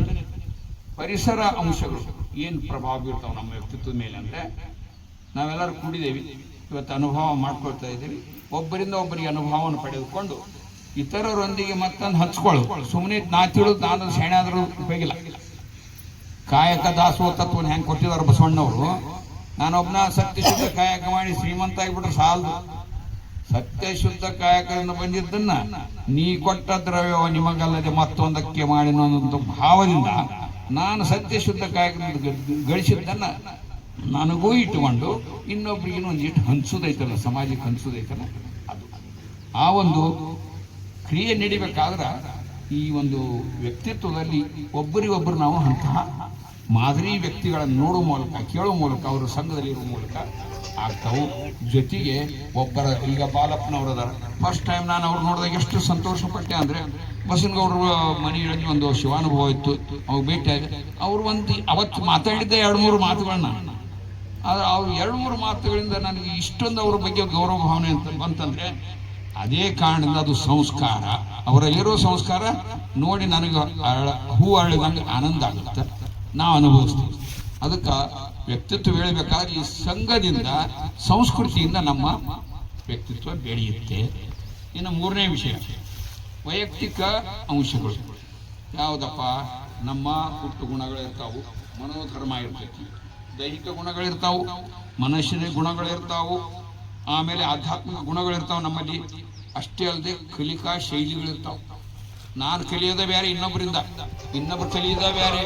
ಪರಿಸರ ಅಂಶಗಳು ಏನು ಪ್ರಭಾವ ಬೀರ್ತಾವೆ ನಮ್ಮ ವ್ಯಕ್ತಿತ್ವದ ಮೇಲೆ ಅಂದ್ರೆ, ನಾವೆಲ್ಲರೂ ಕೂಡಿದ್ದೇವೆ ಇವತ್ತು, ಅನುಭವ ಮಾಡ್ಕೊಳ್ತಾ ಇದ್ದೀವಿ. ಒಬ್ಬರಿಂದ ಒಬ್ಬರಿಗೆ ಅನುಭವವನ್ನು ಪಡೆದುಕೊಂಡು ಇತರರೊಂದಿಗೆ ಮತ್ತೊಂದು ಹಂಚ್ಕೊಳ್ಳೋದು. ಸುಮ್ಮನೆ ನಾ ತಿಳಿದು ನಾನು ಶೇಣೆ ಆದ್ರೂ ಉಪಯೋಗಿಲ್ಲ. ಕಾಯಕ ದಾಸೋಹ ತತ್ವನ ಹೆಂಗೆ ಕೊಟ್ಟಿದ್ದಾರೆ ಬಸವಣ್ಣವರು, ನಾನೊಬ್ಬನ ಸತ್ಯ ಶುದ್ಧ ಕಾಯಕ ಮಾಡಿ ಶ್ರೀಮಂತ ಆಗಿಬಿಟ್ರೆ ಸಾಲದು. ಸತ್ಯ ಶುದ್ಧ ಕಾಯಕದಿಂದ ಬಂದಿದ್ದನ್ನ ನೀ ಕೊಟ್ಟ ದ್ರವ್ಯವ ನಿಮಗಲ್ಲದೆ ಮತ್ತೊಂದಕ್ಕೆ ಮಾಡಿನೊಂದಂತ ಭಾವದಿಂದ ನಾನು ಸತ್ಯ ಶುದ್ಧ ಕಾಯಕದಿಂದ ಗಳಿಸಿದ್ದನ್ನ ನನಗೂ ಇಟ್ಟುಕೊಂಡು ಇನ್ನೊಬ್ರಿಗೆ ಒಂದಿಟ್ಟು ಹಂಚುದೈತಲ್ಲ, ಸಮಾಜಕ್ಕೆ ಹಂಚುದೈತಲ್ಲ, ಅದು ಆ ಒಂದು ಕ್ರಿಯೆ ನಡಿಬೇಕಾದ್ರೆ ಈ ಒಂದು ವ್ಯಕ್ತಿತ್ವದಲ್ಲಿ ಒಬ್ಬರಿಗೊಬ್ಬರು ನಾವು ಅಂತಹ ಮಾದರಿ ವ್ಯಕ್ತಿಗಳನ್ನು ನೋಡುವ ಮೂಲಕ, ಕೇಳುವ ಮೂಲಕ, ಅವರ ಸಂಘದಲ್ಲಿ ಇರುವ ಮೂಲಕ ಆಗ್ತಾವು. ಜೊತೆಗೆ ಒಬ್ಬರ ಈಗ ಬಾಲಪ್ಪನವರದ ಫಸ್ಟ್ ಟೈಮ್ ನಾನು ಅವ್ರು ನೋಡಿದಾಗ ಎಷ್ಟು ಸಂತೋಷ ಪಟ್ಟೆ ಅಂದರೆ, ಬಸನಗೌಡರ ಮನೆಯಲ್ಲಿ ಒಂದು ಶಿವಾನುಭವ ಇತ್ತು, ಅವಾಗ ಭೇಟಿಯಾಗಿ ಅವರು ಅವತ್ತು ಮಾತಾಡಿದ್ದೆ 2-3 ಮಾತುಗಳನ್ನ. ಆದರೆ ಅವ್ರು 2-3 ಮಾತುಗಳಿಂದ ನನಗೆ ಇಷ್ಟೊಂದು ಅವ್ರ ಬಗ್ಗೆ ಗೌರವ ಭಾವನೆ ಅಂತ ಬಂತಂದ್ರೆ ಅದೇ ಕಾರಣದಿಂದ ಅದು ಸಂಸ್ಕಾರ, ಅವರಲ್ಲಿರೋ ಸಂಸ್ಕಾರ ನೋಡಿ ನನಗೆ ಹೂ ಅರಳಿದಂಗೆ ಆನಂದ ಆಗುತ್ತೆ, ನಾವು ಅನುಭವಿಸ್ತೀವಿ. ಅದಕ್ಕೆ ವ್ಯಕ್ತಿತ್ವ ಬೆಳಿಬೇಕಾದ್ರೆ ಈ ಸಂಘದಿಂದ, ಸಂಸ್ಕೃತಿಯಿಂದ ನಮ್ಮ ವ್ಯಕ್ತಿತ್ವ ಬೆಳೆಯುತ್ತೆ. ಇನ್ನು ಮೂರನೇ ವಿಷಯ ವೈಯಕ್ತಿಕ ಅಂಶಗಳು. ಯಾವುದಪ್ಪ, ನಮ್ಮ ಹುಟ್ಟು ಗುಣಗಳಿರ್ತಾವು, ಮನೋಧರ್ಮ ಇರ್ತೈತಿ, ದೈಹಿಕ ಗುಣಗಳಿರ್ತಾವು, ಮನಸ್ಸಿನ ಗುಣಗಳಿರ್ತಾವು, ಆಮೇಲೆ ಆಧ್ಯಾತ್ಮಿಕ ಗುಣಗಳಿರ್ತಾವೆ ನಮ್ಮಲ್ಲಿ. ಅಷ್ಟೇ ಅಲ್ಲದೆ ಕಲಿಕಾ ಶೈಲಿಗಳಿರ್ತಾವೆ. ನಾನು ಕಲಿಯೋದ ಬೇರೆ, ಇನ್ನೊಬ್ಬರು ಕಲಿಯೋದ ಬೇರೆ.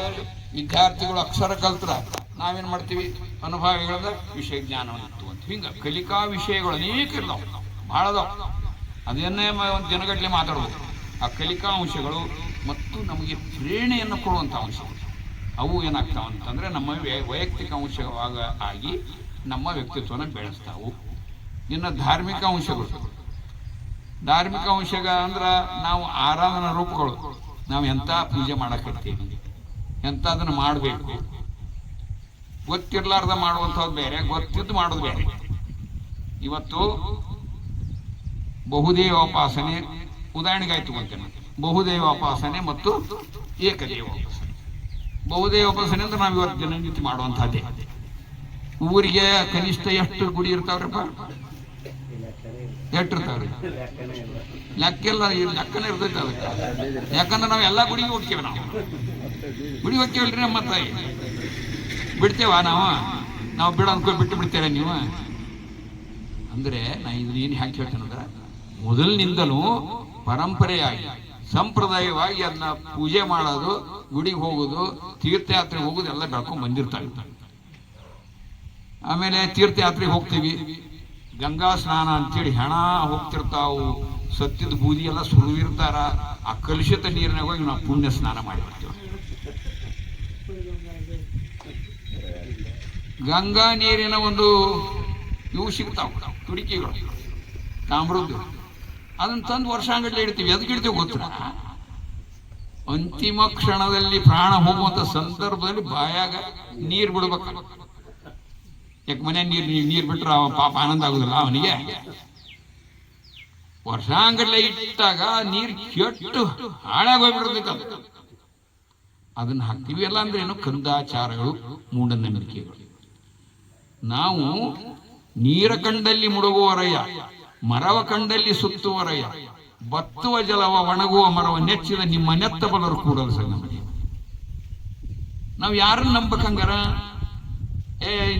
ವಿದ್ಯಾರ್ಥಿಗಳು ಅಕ್ಷರ ಕಲ್ತ್ರ ನಾವೇನು ಮಾಡ್ತೀವಿ, ಅನುಭವಿಗಳದ ವಿಷಯ ಜ್ಞಾನವನ್ನು ಇರ್ತವಂತ. ಹಿಂಗೆ ಕಲಿಕಾ ವಿಷಯಗಳು ಅನೇಕ ಇರ್ತಾವೆ, ಭಾಳ ಅದಾವ. ಅದನ್ನೇ ಒಂದು ಜನಗಟ್ಟಲೆ ಮಾತಾಡ್ಬೋದು. ಆ ಕಲಿಕಾ ಅಂಶಗಳು ಮತ್ತು ನಮಗೆ ಪ್ರೇರಣೆಯನ್ನು ಕೊಡುವಂಥ ಅಂಶಗಳು ಅವು ಏನಾಗ್ತಾವಂತಂದ್ರೆ ನಮ್ಮ ವೈಯಕ್ತಿಕ ಅಂಶವಾಗ ಆಗಿ ನಮ್ಮ ವ್ಯಕ್ತಿತ್ವನ ಬೆಳೆಸ್ತಾವು. ಇನ್ನು ಧಾರ್ಮಿಕ ಅಂಶಗಳು, ಧಾರ್ಮಿಕ ಅಂಶ ಅಂದ್ರೆ ನಾವು ಆರಾಧನಾ ರೂಪಗಳು, ನಾವು ಎಂಥ ಪೂಜೆ ಮಾಡಕತ್ತೀವಿ, ಎಂಥ ಅದನ್ನು ಮಾಡಬೇಕು, ಗೊತ್ತಿರ್ಲಾರ್ದ ಮಾಡುವಂಥದ್ದು ಬೇರೆ, ಗೊತ್ತಿದ್ದು ಮಾಡೋದು ಬೇರೆ. ಇವತ್ತು ಬಹುದೇವೋಪಾಸನೆ ಉದಾಹರಣೆಗಾಯ್ತು ಅಂತೇನೆ, ಬಹುದೇವೋಪಾಸನೆ ಮತ್ತು ಏಕದೇವೋಪಾಸನೆ. ಬಹುದೇವೋಪಾಸನೆ ಅಂದ್ರೆ ನಾವು ಇವತ್ತು ದಿನನಿತ್ಯ ಮಾಡುವಂಥದ್ದೇ. ಊರಿಗೆ ಕನಿಷ್ಠ ಎಷ್ಟು ಗುಡಿ ಇರ್ತಾವ್ರಪ್ಪ, ಎಷ್ಟಿರ್ತಾವ್ರಿ? ಲೆಕ್ಕೆಲ್ಲ ಲೆಕ್ಕನೇ ಇರ್ತೈತೆ ಅದಕ್ಕೆ. ಯಾಕಂದ್ರೆ ನಾವು ಎಲ್ಲ ಗುಡಿಗೆ ಹುಡ್ಕೇವೆ ನಾವು. ಗುಡಿ ಹೋಗ್ತೇವಲ್ರಿ ನಮ್ಮ ತಾಯಿ, ಬಿಡ್ತೇವ ನಾವು ಬಿಡ ಅನ್ಕೊ ಬಿಟ್ಟು ಬಿಡ್ತೇವೆ ನೀವು ಅಂದ್ರೆ ನಾ ಇದನ್ನ ಏನು ಹಾಕಿ ಹೇಳ್ತೇನಂದ್ರೆ, ಮೊದಲಿನಿಂದಲೂ ಪರಂಪರೆಯಾಗಿ ಸಂಪ್ರದಾಯವಾಗಿ ಅದನ್ನ ಪೂಜೆ ಮಾಡೋದು, ಗುಡಿಗೆ ಹೋಗೋದು, ತೀರ್ಥಯಾತ್ರೆಗೆ ಹೋಗೋದು ಎಲ್ಲ ಬೆಳ್ಕೊಂಡ್ ಬಂದಿರ್ತಾರೆ. ಆಮೇಲೆ ತೀರ್ಥಯಾತ್ರೆಗೆ ಹೋಗ್ತೀವಿ, ಗಂಗಾ ಸ್ನಾನ ಅಂತೇಳಿ ಹೆಣ ಹೋಗ್ತಿರ್ತಾವು, ಸತ್ಯದ ಬೂದಿ ಎಲ್ಲ ಸುರಿದಿರ್ತಾರ, ಆ ಕಲುಷಿತ ನೀರಿನಾಗ ಹೋಗಿ ನಾವು ಪುಣ್ಯ ಸ್ನಾನ ಮಾಡಿಬಿಡ್ತೇವೆ. ಗಂಗಾ ನೀರಿನ ಒಂದು ಇವು ಸಿಗ್ತಾವ ತುಡಿಕೆಗಳು, ತಾಮ್ರದ್ದು, ಅದನ್ನ ತಂದು ವರ್ಷಾಂಗಟ್ಲೆ ಇಡ್ತೀವಿ. ಅದಕ್ಕೆ ಇಡ್ತೀವಿ ಗೊತ್ತಿಲ್ಲ, ಅಂತಿಮ ಕ್ಷಣದಲ್ಲಿ ಪ್ರಾಣ ಹೋಗುವಂತ ಸಂದರ್ಭದಲ್ಲಿ ಬಾಯಾಗ ನೀರು ಬಿಡ್ಬೇಕ. ಯಾಕೆ ಮನೆ ನೀರು ಬಿಟ್ರೆ ಅವ ಪಾಪ ಆನಂದ ಆಗುದಿಲ್ಲ ಅವನಿಗೆ. ವರ್ಷಾಂಗಟ್ಲೆ ಇಟ್ಟಾಗ ನೀರು ಕೆಟ್ಟು ಹಾಳಾಗೋಗ್ಬಿಡ್ತೈತೆ. ಅದನ್ನ ಹಾಕ್ತೀವಿ. ಎಲ್ಲ ಅಂದ್ರೆ ಏನು? ಕಂದಾಚಾರಗಳು, ಮೂಢನಂಬಿಕೆಗಳು. ನಾವು ನೀರ ಕಂಡಲ್ಲಿ ಮುಳುಗುವರಯ್ಯ, ಮರವ ಕಂಡಲ್ಲಿ ಸುತ್ತುವರಯ್ಯ, ಬತ್ತುವ ಜಲವ ಒಣಗುವ ಮರವ ನೆಚ್ಚಿದ ನಿಮ್ಮ ನೆತ್ತ ಬಲರು ಕೂಡಲು ಸಂಗಮನೆ. ನಾವು ಯಾರನ್ನ ನಂಬಕಂಗಾರ?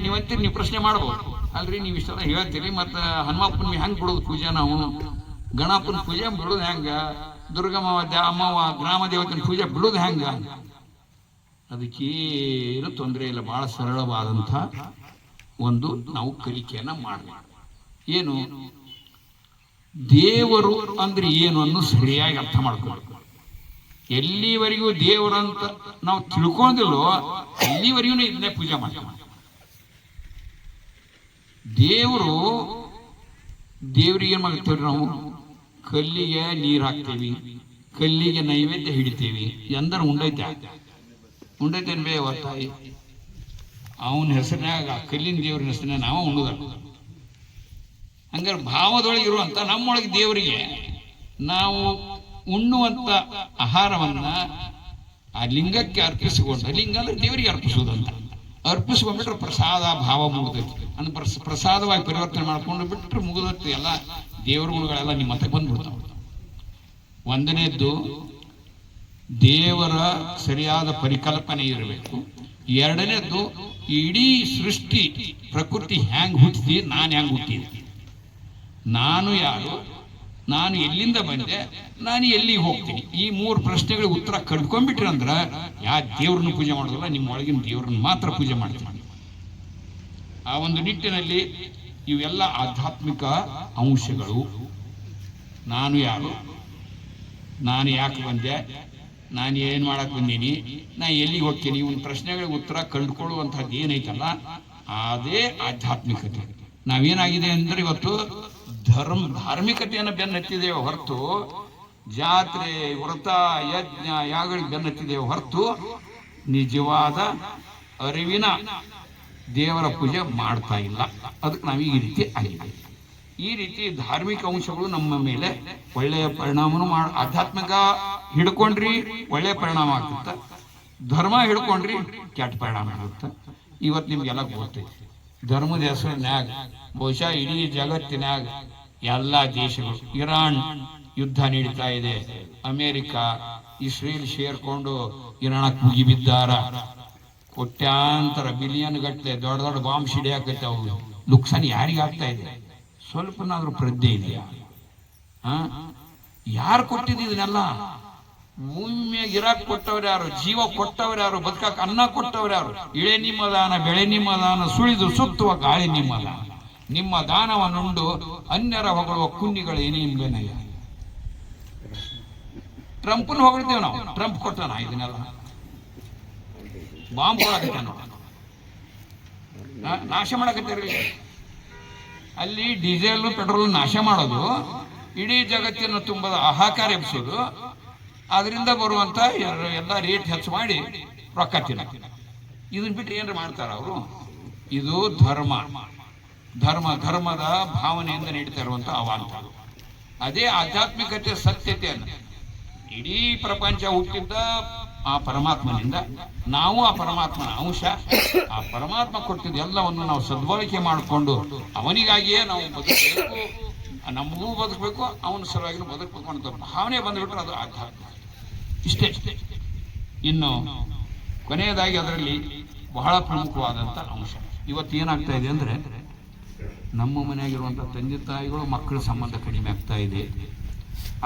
ನೀವಂತೀರಿ, ನೀವು ಪ್ರಶ್ನೆ ಮಾಡ್ಬೋದು ಅಲ್ರಿ, ನೀವು ಇಷ್ಟೆಲ್ಲ ಹೇಳ್ತೀರಿ, ಮತ್ತು ಹನುಮಪ್ಪನ ಹೆಂಗೆ ಬಿಡೋದು ಪೂಜೆ, ನಾವು ಗಣಪನ ಪೂಜೆ ಬಿಡೋದು ಹೆಂಗ, ದುರ್ಗಮ್ಮ ಅಮ್ಮವ ಗ್ರಾಮ ದೇವತನ ಪೂಜೆ ಬಿಡೋದು ಹೆಂಗ? ಅದಕ್ಕೇನು ತೊಂದರೆ ಇಲ್ಲ. ಬಹಳ ಸರಳವಾದಂಥ ಒಂದು ನಾವು ಕಲಿಕೆಯನ್ನ ಮಾಡಬೇಕು. ಏನು ದೇವರು ಅಂದ್ರೆ ಏನು ಅನ್ನು ಸರಿಯಾಗಿ ಅರ್ಥ ಮಾಡ್ಕೊಳ್ಬೇಕು. ಎಲ್ಲಿವರೆಗೂ ದೇವರಂತ ನಾವು ತಿಳ್ಕೊಂಡಿಲ್ಲೋ ಅಲ್ಲಿವರೆಗೂ ಇದನ್ನೇ ಪೂಜೆ ಮಾಡ್ತೀವಿ. ದೇವ್ರಿಗೆ ಏನ್ ಮಾಡ್ತೇವ್ರಿ ನಾವು? ಕಲ್ಲಿಗೆ ನೀರು ಹಾಕ್ತೇವಿ, ಕಲ್ಲಿಗೆ ನೈವೇದ್ಯ ಹಿಡಿತೇವಿ. ಎಂದರ ಉಂಡೈತೇನ್ ಬೇ ಹೊತ್ತಾಯಿ ಅವನ ಹೆಸರಿನಾಗ, ಕಲ್ಲಿನ ದೇವ್ರ ಹೆಸರಿನ ನಾವು ಉಣ್ಣುದಲ್ಲ. ಹಂಗಾರೆ ಭಾವದೊಳಗೆ ಇರುವಂತ ನಮ್ಮೊಳಗೆ ದೇವರಿಗೆ ನಾವು ಉಣ್ಣುವಂತ ಆಹಾರವನ್ನ ಆ ಲಿಂಗಕ್ಕೆ ಅರ್ಪಿಸಿಕೊಂಡು, ಲಿಂಗ ಅಂದ್ರೆ ದೇವರಿಗೆ ಅರ್ಪಿಸುವುದಂತ, ಅರ್ಪಿಸ್ಕೊಂಡ್ಬಿಟ್ರೆ ಪ್ರಸಾದ ಭಾವ ಮುಗಿದೈತಿ. ಅಂದ್ರೆ ಪ್ರಸಾದವಾಗಿ ಪರಿವರ್ತನೆ ಮಾಡ್ಕೊಂಡು ಬಿಟ್ರೆ ಮುಗಿದತ್ತು. ಎಲ್ಲ ದೇವರ ಗುಣಗಳೆಲ್ಲ ನಿಮ್ಮ ಹತ್ರ ಬಂದ್ಬಿಡ್ತಾವ. ಒಂದನೇದ್ದು ದೇವರ ಸರಿಯಾದ ಪರಿಕಲ್ಪನೆ ಇರಬೇಕು. ಎರಡನೇದ್ದು ಇಡೀ ಸೃಷ್ಟಿ ಪ್ರಕೃತಿ ಹ್ಯಾಂಗ್ ಹುಟ್ಟಿದೆ, ನಾನು ಹ್ಯಾಂಗ್ ಹುಟ್ಟಿದೆ, ನಾನು ಯಾರು, ನಾನು ಎಲ್ಲಿಂದ ಬಂದೆ, ನಾನು ಎಲ್ಲಿಗೆ ಹೋಗ್ತೀನಿ. ಈ ಮೂರು ಪ್ರಶ್ನೆಗಳಿಗೆ ಉತ್ತರ ಕಂಡ್ಕೊಂಡ್ಬಿಟ್ರಿ ಅಂದ್ರೆ ಯಾ ದೇವ್ರನ್ನ ಪೂಜೆ ಮಾಡೋದಿಲ್ಲ, ನಿಮ್ಮ ಒಳಗಿನ ದೇವ್ರನ್ನ ಮಾತ್ರ ಪೂಜೆ ಮಾಡ್ತೀನಿ. ಆ ಒಂದು ನಿಟ್ಟಿನಲ್ಲಿ ಇವೆಲ್ಲ ಆಧ್ಯಾತ್ಮಿಕ ಅಂಶಗಳು. ನಾನು ಯಾರು, ನಾನು ಯಾಕೆ ಬಂದೆ, ನಾನು ಏನು ಮಾಡಕ್ ಬಂದೀನಿ, ನಾ ಎಲ್ಲಿಗೆ ಹೋಗ್ತೀನಿ, ಇವನ್ ಪ್ರಶ್ನೆಗಳಿಗೆ ಉತ್ತರ ಕಂಡುಕೊಳ್ಳುವಂಥದ್ದು ಏನೈತಲ್ಲ ಅದೇ ಆಧ್ಯಾತ್ಮಿಕತೆ. ನಾವೇನಾಗಿದೆ ಅಂದ್ರೆ ಇವತ್ತು ಧಾರ್ಮಿಕತೆಯನ್ನು ಬೆನ್ನತ್ತಿದ್ದೇವೆ ಹೊರತು, ಜಾತ್ರೆ ವ್ರತ ಯಜ್ಞ ಯಾಗಳಿಗೆ ಬೆನ್ನತ್ತಿದ್ದೇವೆ ಹೊರತು ನಿಜವಾದ ಅರಿವಿನ ದೇವರ ಪೂಜೆ ಮಾಡ್ತಾ ಇಲ್ಲ. ಅದಕ್ಕೆ ನಾವು ಈ ರೀತಿ ಆಗಿದೆ. ಈ ರೀತಿ ಧಾರ್ಮಿಕ ಅಂಶಗಳು ನಮ್ಮ ಮೇಲೆ ಒಳ್ಳೆಯ ಪರಿಣಾಮನು ಆಧ್ಯಾತ್ಮಿಕ ಹಿಡ್ಕೊಂಡ್ರಿ ಒಳ್ಳೆಯ ಪರಿಣಾಮ ಆಗ್ತದೆ, ಧರ್ಮ ಹಿಡ್ಕೊಂಡ್ರಿ ಕೆಟ್ಟ ಪರಿಣಾಮ ಆಗುತ್ತೆ. ಇವತ್ತು ನಿಮ್ಗೆಲ್ಲ ಗೊತ್ತೈತಿ, ಧರ್ಮದ ಹೆಸರಿನ್ಯಾಗ ಬಹುಶಃ ಇಡೀ ಜಗತ್ತಿನಾಗ ಎಲ್ಲ ದೇಶಗಳು, ಇರಾನ್ ಯುದ್ಧ ನಡೀತಾ ಇದೆ, ಅಮೇರಿಕ ಇಸ್ರೇಲ್ ಸೇರ್ಕೊಂಡು ಇರಾನ್ ಮುಗಿ ಬಿದ್ದಾರ, ಕೋಟ್ಯಾಂತರ ಬಿಲಿಯನ್ ಗಟ್ಟಲೆ ದೊಡ್ಡ ದೊಡ್ಡ ಬಾಂಬ್ ಸಿಡಿಯಾಕೈತೆ. ಅವು ನುಕ್ಸಾನ್ ಯಾರಿಗೆ ಆಗ್ತಾ ಇದೆ? ಸ್ವಲ್ಪನಾದ್ರೂ ಪ್ರಜ್ಞೆ ಇದೆಯಾ? ಯಾರು ಕೊಟ್ಟಿದ್ದು ಇದನ್ನೆಲ್ಲ? ಭೂಮಿಯಾಗ ಇರಾಕ್ ಕೊಟ್ಟವ್ರು ಯಾರು? ಜೀವ ಕೊಟ್ಟವ್ರು ಯಾರು? ಬದುಕಾಕ ಅನ್ನ ಕೊಟ್ಟವ್ರು ಯಾರು? ಇಳೆ ನಿಮ್ಮ ದಾನ, ಬೆಳೆ ನಿಮ್ಮ ದಾನ, ಸುಳಿದು ಸುತ್ತುವ ಗಾಳಿ ನಿಮ್ಮ ದಾನ, ನಿಮ್ಮ ದಾನವನ್ನುಂಡು ಅನ್ಯರ ಹೊಗಳುವ ಕುನ್ನಿಗಳೇನೇನ್ಬೇನಯ್ಯ. ಟ್ರಂಪ್ನ ಹೊಗಳ್ತೇವೆ ನಾವು, ಟ್ರಂಪ್ ಕೊಟ್ಟನ ಇದನ್ನೆಲ್ಲ. ಬಾಂಬ್ ಕೊಡಕತ್ತ ನೋಡ, ನಾಶ ಮಾಡಕತ್ತೇರಿ. ಅಲ್ಲಿ ಡೀಸೆಲ್ ಪೆಟ್ರೋಲ್ ನಾಶ ಮಾಡೋದು, ಇಡೀ ಜಗತ್ತಿನ ತುಂಬದ ಹಾಹಾಕಾರ ಎಬ್ಸೋದು, ಅದರಿಂದ ಬರುವಂತ ಎಲ್ಲ ರೇಟ್ ಹೆಚ್ಚು ಮಾಡಿ ರೊಕ್ಕ ತಿನ್ನ. ಇದನ್ನ ಬಿಟ್ಟು ಏನ್ರ ಮಾಡ್ತಾರ ಅವರು? ಇದು ಧರ್ಮದ ಭಾವನೆಯಿಂದ ನೀಡ್ತಾ ಇರುವಂತ ಅವಾಂತರ. ಅದೇ ಆಧ್ಯಾತ್ಮಿಕತೆ ಸತ್ಯತೆಯನ್ನು, ಇಡೀ ಪ್ರಪಂಚ ಹುಟ್ಟಿದ್ದ ಆ ಪರಮಾತ್ಮನಿಂದ, ನಾವು ಆ ಪರಮಾತ್ಮನ ಅಂಶ, ಆ ಪರಮಾತ್ಮ ಕೊಟ್ಟಿದ್ದ ಎಲ್ಲವನ್ನು ನಾವು ಸದ್ಬಳಕೆ ಮಾಡಿಕೊಂಡು ಅವನಿಗಾಗಿಯೇ ನಾವು ಬದುಕಬೇಕು, ನಮಗೂ ಬದುಕಬೇಕು, ಅವನ ಸಲುವಾಗಿ ಬದುಕಬೇಕು ಅಂತ ಭಾವನೆ ಬಂದ್ಬಿಟ್ರೆ ಅದು ಆಧ್ಯಾತ್ಮಿಕ. ಇಷ್ಟೇ. ಇನ್ನು ಕೊನೆಯದಾಗಿ ಅದರಲ್ಲಿ ಬಹಳ ಪ್ರಮುಖವಾದಂಥ ಅಂಶ ಇವತ್ತು ಏನಾಗ್ತಾ ಇದೆ ಅಂದರೆ, ನಮ್ಮ ಮನೆಯಾಗಿರುವಂಥ ತಂದೆ ತಾಯಿಗಳು ಮಕ್ಕಳ ಸಂಬಂಧ ಕಡಿಮೆ ಆಗ್ತಾ ಇದೆ,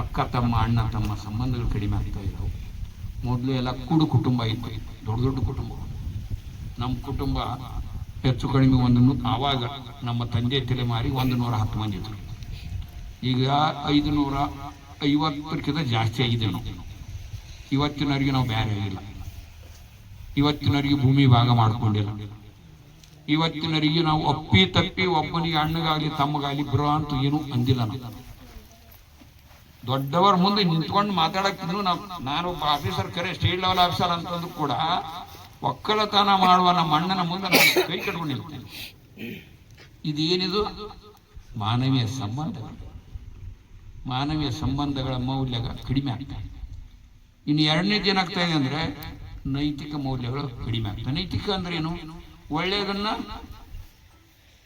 ಅಕ್ಕ ತಮ್ಮ ಅಣ್ಣ ತಮ್ಮ ಸಂಬಂಧಗಳು ಕಡಿಮೆ ಆಗ್ತಾ ಇದ್ದವು. ಮೊದಲು ಎಲ್ಲ ಕುಟುಂಬ ಇತ್ತು, ದೊಡ್ಡ ದೊಡ್ಡ ಕುಟುಂಬ. ನಮ್ಮ ಕುಟುಂಬ ಹೆಚ್ಚು ಕಡಿಮೆ ಆವಾಗ ನಮ್ಮ ತಂದೆ ತಲೆಮಾರಿ 110 ಮಂದಿ ಇದ್ರು. ಈಗ 550ಕ್ಕಿಂತ ಜಾಸ್ತಿ ಆಗಿದೆ. ನಾವು ಇವತ್ತಿನವರಿಗೆ ನಾವು ಬೇರೆ ಆಗಿಲ್ಲ. ಇವತ್ತಿನವರಿಗೆ ಭೂಮಿ ಭಾಗ ಮಾಡ್ಕೊಂಡಿಲ್ಲ. ಇವತ್ತಿನವರಿಗೆ ನಾವು ಅಪ್ಪಿ ತಪ್ಪಿ ಒಬ್ಬನಿಗೆ ಅಣ್ಣಗಾಗಲಿ ತಮ್ಮಗಾಗಲಿ ಬರೋ ಅಂತ ಏನು ಅಂದಿಲ್ಲ. ನಾವು ದೊಡ್ಡವರ ಮುಂದೆ ನಿಂತ್ಕೊಂಡು ಮಾತಾಡಕ್ಕಿನ್ನು ನಾನೊಬ್ಬ ಆಫೀಸರ್, ಕರೆ ಸ್ಟೇಟ್ ಲೆವೆಲ್ ಆಫೀಸರ್ ಅಂತಂದ್ರೂ ಕೂಡ ಒಕ್ಕಲತನ ಮಾಡುವ ನಮ್ಮ ಅಣ್ಣನ ಮುಂದೆ ನಾನು ಕೈ ಕಟ್ಕೊಂಡಿರ್ತೇನೆ. ಇದೇನಿದು? ಮಾನವೀಯ ಸಂಬಂಧಗಳ ಮೌಲ್ಯ ಕಡಿಮೆ ಆಗ್ತದೆ. ಇನ್ನು ಎರಡನೇದು ಏನಾಗ್ತಾ ಇದೆ ಅಂದರೆ, ನೈತಿಕ ಮೌಲ್ಯಗಳು ಕಡಿಮೆ ಆಗ್ತವೆ. ನೈತಿಕ ಅಂದ್ರೆ ಏನು? ಒಳ್ಳೆಯದನ್ನ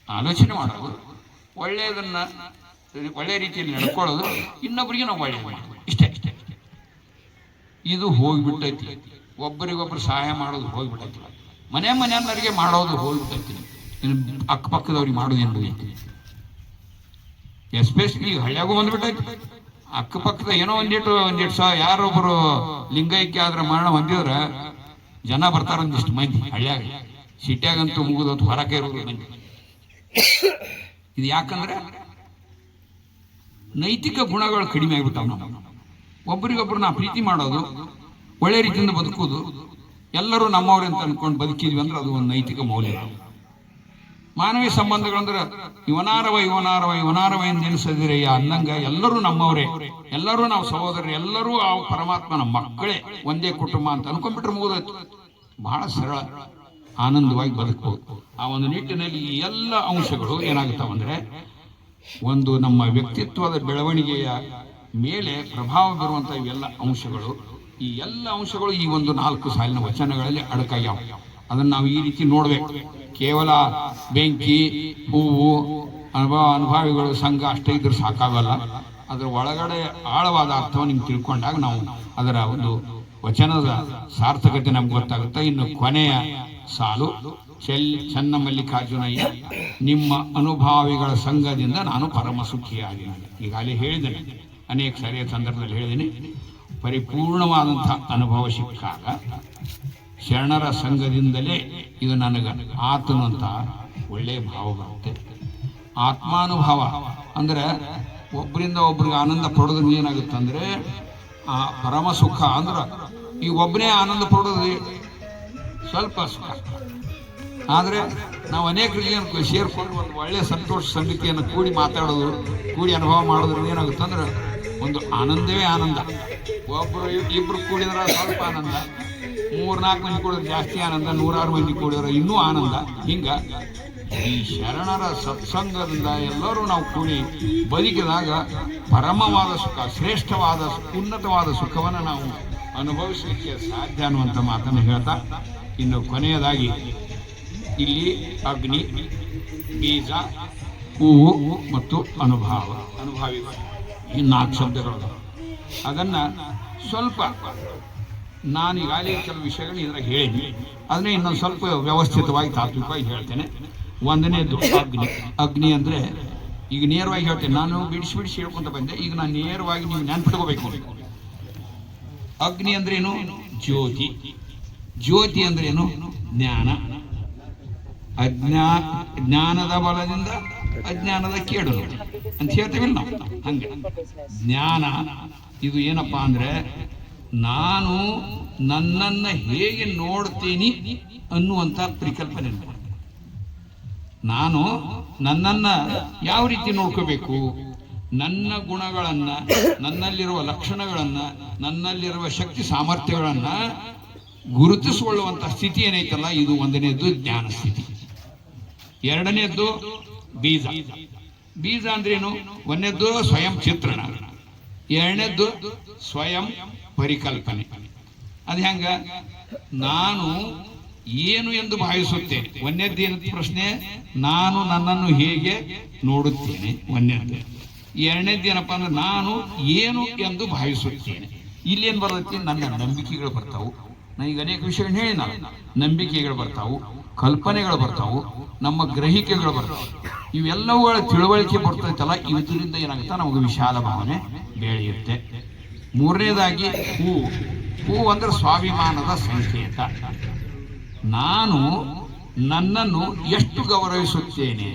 ಆಲೋಚನೆ ಮಾಡೋದು, ಒಳ್ಳೆಯ ರೀತಿಯಲ್ಲಿ ನಡ್ಕೊಳ್ಳೋದು, ಇನ್ನೊಬ್ಬರಿಗೆ ನಾವು ಒಳ್ಳೆಯದು ಮಾಡೋದು, ಇಷ್ಟೇ. ಇದು ಹೋಗ್ಬಿಟ್ಟೈತಿ. ಒಬ್ಬರಿಗೊಬ್ಬರು ಸಹಾಯ ಮಾಡೋದು ಹೋಗ್ಬಿಟ್ಟೈತಿ. ಮನೆಯವರಿಗೆ ಮಾಡೋದು ಹೋಗ್ಬಿಟ್ಟೈತಿ. ಇನ್ನು ಅಕ್ಕಪಕ್ಕದವ್ರಿಗೆ ಮಾಡೋದು ಏನು ಐತಿ? ಎಸ್ಪೆಷಲಿ ಹಳ್ಳಿಯಾಗೂ ಬಂದ್ಬಿಟ್ಟೈತಿ. ಅಕ್ಕಪಕ್ಕದ ಏನೋ ಒಂದಿಟ್ಟು ಯಾರೊಬ್ಬರು ಲಿಂಗೈಕ್ಯ ಆದ್ರೆ ಮರಣ ಹೊಂದಿದ್ರೆ ಜನ ಬರ್ತಾರ ಒಂದಿಷ್ಟು ಮಂದಿ ಹಳ್ಳಿಯಾಗ. ಸಿಟಿಯಾಗಂತೂ ಮುಗಿದೊತ್ತು ಹೊರಕ್ಕೆ ಇರೋದು ಮಂದಿ. ಇದು ಯಾಕಂದ್ರೆ ನೈತಿಕ ಗುಣಗಳು ಕಡಿಮೆ ಆಗ್ಬಿಟ್ಟಾವ. ನಾವು ಒಬ್ಬರಿಗೊಬ್ಬರು ನಾವು ಪ್ರೀತಿ ಮಾಡೋದು, ಒಳ್ಳೆ ರೀತಿಯಿಂದ ಬದುಕೋದು, ಎಲ್ಲರೂ ನಮ್ಮವ್ರೆ ಅಂತ ಅನ್ಕೊಂಡು ಬದುಕಿದ್ವಿ ಅಂದ್ರೆ ಅದು ಒಂದು ನೈತಿಕ ಮೌಲ್ಯ. ಮಾನವೀಯ ಸಂಬಂಧಗಳಂದ್ರೆ ಇವನಾರವ ಎಂದು ಎನಿಸದಿರಯ್ಯ ಅನ್ನಂಗ ಎಲ್ಲರೂ ನಮ್ಮವರೇ, ಎಲ್ಲರೂ ನಾವು ಸಹೋದರರು, ಎಲ್ಲರೂ ಆ ಪರಮಾತ್ಮನ ಮಕ್ಕಳೇ, ಒಂದೇ ಕುಟುಂಬ ಅಂತ ಅನ್ಕೊಂಡ್ಬಿಟ್ರೆ ಮುಗಿದೋಯ್ತು. ಬಹಳ ಸರಳ, ಆನಂದವಾಗಿ ಬದುಕಬಹುದು. ಆ ಒಂದು ನಿಟ್ಟಿನಲ್ಲಿ ಈ ಎಲ್ಲ ಅಂಶಗಳು ಏನಾಗುತ್ತಾವಂದ್ರೆ, ಒಂದು ನಮ್ಮ ವ್ಯಕ್ತಿತ್ವದ ಬೆಳವಣಿಗೆಯ ಮೇಲೆ ಪ್ರಭಾವ ಬೀರುವಂತಹ ಇವೆಲ್ಲ ಅಂಶಗಳು, ಈ ಎಲ್ಲ ಅಂಶಗಳು ಈ ಒಂದು 4 ಸಾಲಿನ ವಚನಗಳಲ್ಲಿ ಅಡಕಾಗ್ಯಾವ. ಅದನ್ನು ನಾವು ಈ ರೀತಿ ನೋಡ್ಬೇಕು. ಕೇವಲ ಬೆಂಕಿ, ಹೂವು, ಅನುಭವಿಗಳು, ಸಂಘ ಅಷ್ಟೇ ಇದ್ರೆ ಸಾಕಾಗಲ್ಲ. ಅದರ ಒಳಗಡೆ ಆಳವಾದ ಅರ್ಥವನ್ನು ನಿಮ್ಗೆ ತಿಳ್ಕೊಂಡಾಗ ನಾವು ಅದರ ಒಂದು ವಚನದ ಸಾರ್ಥಕತೆ ನಮ್ಗೆ ಗೊತ್ತಾಗುತ್ತೆ. ಇನ್ನು ಕೊನೆಯ ಸಾಲು, ಚೆನ್ನಮಲ್ಲಿಕಾರ್ಜುನಯ್ಯ, ನಿಮ್ಮ ಅನುಭಾವಿಗಳ ಸಂಘದಿಂದ ನಾನು ಪರಮ ಸುಖಿಯಾಗಿದ್ದೇನೆ. ಈಗಾಗಲೇ ಹೇಳಿದ್ದೇನೆ, ಅನೇಕ ಸರಿಯ ಸಂದರ್ಭದಲ್ಲಿ ಹೇಳಿದ್ದೀನಿ. ಪರಿಪೂರ್ಣವಾದಂಥ ಅನುಭವ ಸಿಕ್ಕಾಗ ಶರಣರ ಸಂಘದಿಂದಲೇ ಇದು ನನಗೆ ಆತನಂತ ಒಳ್ಳೆಯ ಭಾವ ಬರುತ್ತೆ. ಆತ್ಮಾನುಭವ ಅಂದ್ರೆ ಒಬ್ಬರಿಂದ ಒಬ್ರಿಗೆ ಆನಂದ ಪಡೋದ್ರಿಂದ ಏನಾಗುತ್ತೆ ಅಂದ್ರೆ ಆ ಪರಮ ಸುಖ. ಅಂದ್ರೆ ಈ ಒಬ್ಬನೇ ಆನಂದ ಪಡೋದು ಸ್ವಲ್ಪ ಸುಖ, ಆದರೆ ನಾವು ಅನೇಕರಿಗೆ ಸೇರ್ಕೊಂಡು ಒಂದು ಒಳ್ಳೆಯ ಸಂತೋಷ ಸಂಗತಿಯನ್ನು ಕೂಡಿ ಮಾತಾಡೋದು, ಕೂಡಿ ಅನುಭವ ಮಾಡೋದ್ರಿಂದ ಏನಾಗುತ್ತೆ ಅಂದ್ರೆ ಒಂದು ಆನಂದವೇ ಆನಂದ. ಒಬ್ಬರು ಇಬ್ಬರು ಕೂಡಿದ್ರೆ ಸ್ವಲ್ಪ ಆನಂದ, 3-4 ಮಂದಿ ಕೂಡಿದ್ರೆ ಜಾಸ್ತಿ ಆನಂದ, 100 ಮಂದಿ ಕೂಡಿದ್ರೆ ಇನ್ನೂ ಆನಂದ. ಹಿಂಗ ಈ ಶರಣರ ಸತ್ಸಂಗದಿಂದ ಎಲ್ಲರೂ ನಾವು ಕೂಡಿ ಬದುಕಿದಾಗ ಪರಮವಾದ ಸುಖ, ಶ್ರೇಷ್ಠವಾದ ಉನ್ನತವಾದ ಸುಖವನ್ನು ನಾವು ಅನುಭವಿಸಲಿಕ್ಕೆ ಸಾಧ್ಯ ಅನ್ನುವಂಥ ಮಾತನ್ನು ಹೇಳ್ತಾ, ಇನ್ನು ಕೊನೆಯದಾಗಿ ಇಲ್ಲಿ ಅಗ್ನಿ, ಬೀಜ, ಹೂವು ಮತ್ತು ಅನುಭಾವಿಗಳು ಈ 4 ಶಬ್ದಗಳು. ಅದನ್ನು ಸ್ವಲ್ಪ ನಾನು ಈಗಾಗಲೇ ಕೆಲವು ವಿಷಯಗಳನ್ನ ಇದ್ರಾಗ ಹೇಳಿದ್ವಿ, ಅದನ್ನೇ ಇನ್ನೊಂದು ಸ್ವಲ್ಪ ವ್ಯವಸ್ಥಿತವಾಗಿ ತಾತ್ವಿಕವಾಗಿ ಹೇಳ್ತೇನೆ. ಒಂದನೇದು ಅಗ್ನಿ ಅಂದರೆ ಈಗ ನೇರವಾಗಿ ಹೇಳ್ತೇನೆ. ನಾನು ಬಿಡಿಸಿ ಹೇಳ್ಕೊಂತ ಬಂದೆ, ಈಗ ನಾನು ನೇರವಾಗಿ ನೀವು ನೆನ್ಪಿಟ್ಕೋಬೇಕು. ಅಗ್ನಿ ಅಂದ್ರೇನು? ಜ್ಯೋತಿ ಅಂದ್ರೇನು? ಜ್ಞಾನ. ಜ್ಞಾನದ ಬಲದಿಂದ ಅಜ್ಞಾನದ ಕೇಡು ಅಂತ ಹೇಳ್ತೇವಿಲ್ಲ ನಾವು. ಹಂಗೆ ಜ್ಞಾನ ಇದು ಏನಪ್ಪಾ ಅಂದ್ರೆ, ನಾನು ನನ್ನನ್ನ ಹೇಗೆ ನೋಡ್ತೀನಿ ಅನ್ನುವಂಥ ಪರಿಕಲ್ಪನೆ. ನಾನು ನನ್ನನ್ನ ಯಾವ ರೀತಿ ನೋಡ್ಕೋಬೇಕು, ನನ್ನ ಗುಣಗಳನ್ನ, ನನ್ನಲ್ಲಿರುವ ಲಕ್ಷಣಗಳನ್ನ, ನನ್ನಲ್ಲಿರುವ ಶಕ್ತಿ ಸಾಮರ್ಥ್ಯಗಳನ್ನ ಗುರುತಿಸಿಕೊಳ್ಳುವಂಥ ಸ್ಥಿತಿ ಏನೈತಲ್ಲ, ಇದು ಒಂದನೇದ್ದು ಜ್ಞಾನ ಸ್ಥಿತಿ. ಎರಡನೇದ್ದು ಬೀಜ ಅಂದ್ರೇನು? ಒಂದನೇದ್ದು ಸ್ವಯಂ ಚಿತ್ರಣ, ಎರಡನೇದ್ದು ಸ್ವಯಂ ಪರಿಕಲ್ಪನೆ. ಅದು ಹೆಂಗ? ನಾನು ಏನು ಎಂದು ಭಾವಿಸುತ್ತೇನೆ. ಒಂದನೇದ್ದು ಏನು ಪ್ರಶ್ನೆ? ನಾನು ನನ್ನನ್ನು ಹೇಗೆ ನೋಡುತ್ತೇನೆ ಒಂದನೇದ್ದು. ಎರಡನೇದ್ದು ಏನಪ್ಪಾ ಅಂದ್ರೆ, ನಾನು ಏನು ಎಂದು ಭಾವಿಸುತ್ತೇನೆ. ಇಲ್ಲೇನು ಬರ್ತೈತಿ? ನನ್ನ ನಂಬಿಕೆಗಳು ಬರ್ತಾವು, ಈಗ ಅನೇಕ ವಿಷಯಗಳನ್ನ ಹೇಳಿ ನಾವು ನಂಬಿಕೆಗಳು ಬರ್ತಾವು, ಕಲ್ಪನೆಗಳು ಬರ್ತಾವು, ನಮ್ಮ ಗ್ರಹಿಕೆಗಳು ಬರ್ತಾವು. ಇವೆಲ್ಲವುಗಳ ತಿಳುವಳಿಕೆ ಬರ್ತೈತಲ್ಲ, ಇದರಿಂದ ಏನಾಗುತ್ತೆ ನಮಗೆ ವಿಶಾಲ ಭಾವನೆ ಬೆಳೆಯುತ್ತೆ. ಮೂರನೇದಾಗಿ ಹೂ ಅಂದ್ರೆ ಸ್ವಾಭಿಮಾನದ ಸಂಕೇತ. ನಾನು ನನ್ನನ್ನು ಎಷ್ಟು ಗೌರವಿಸುತ್ತೇನೆ.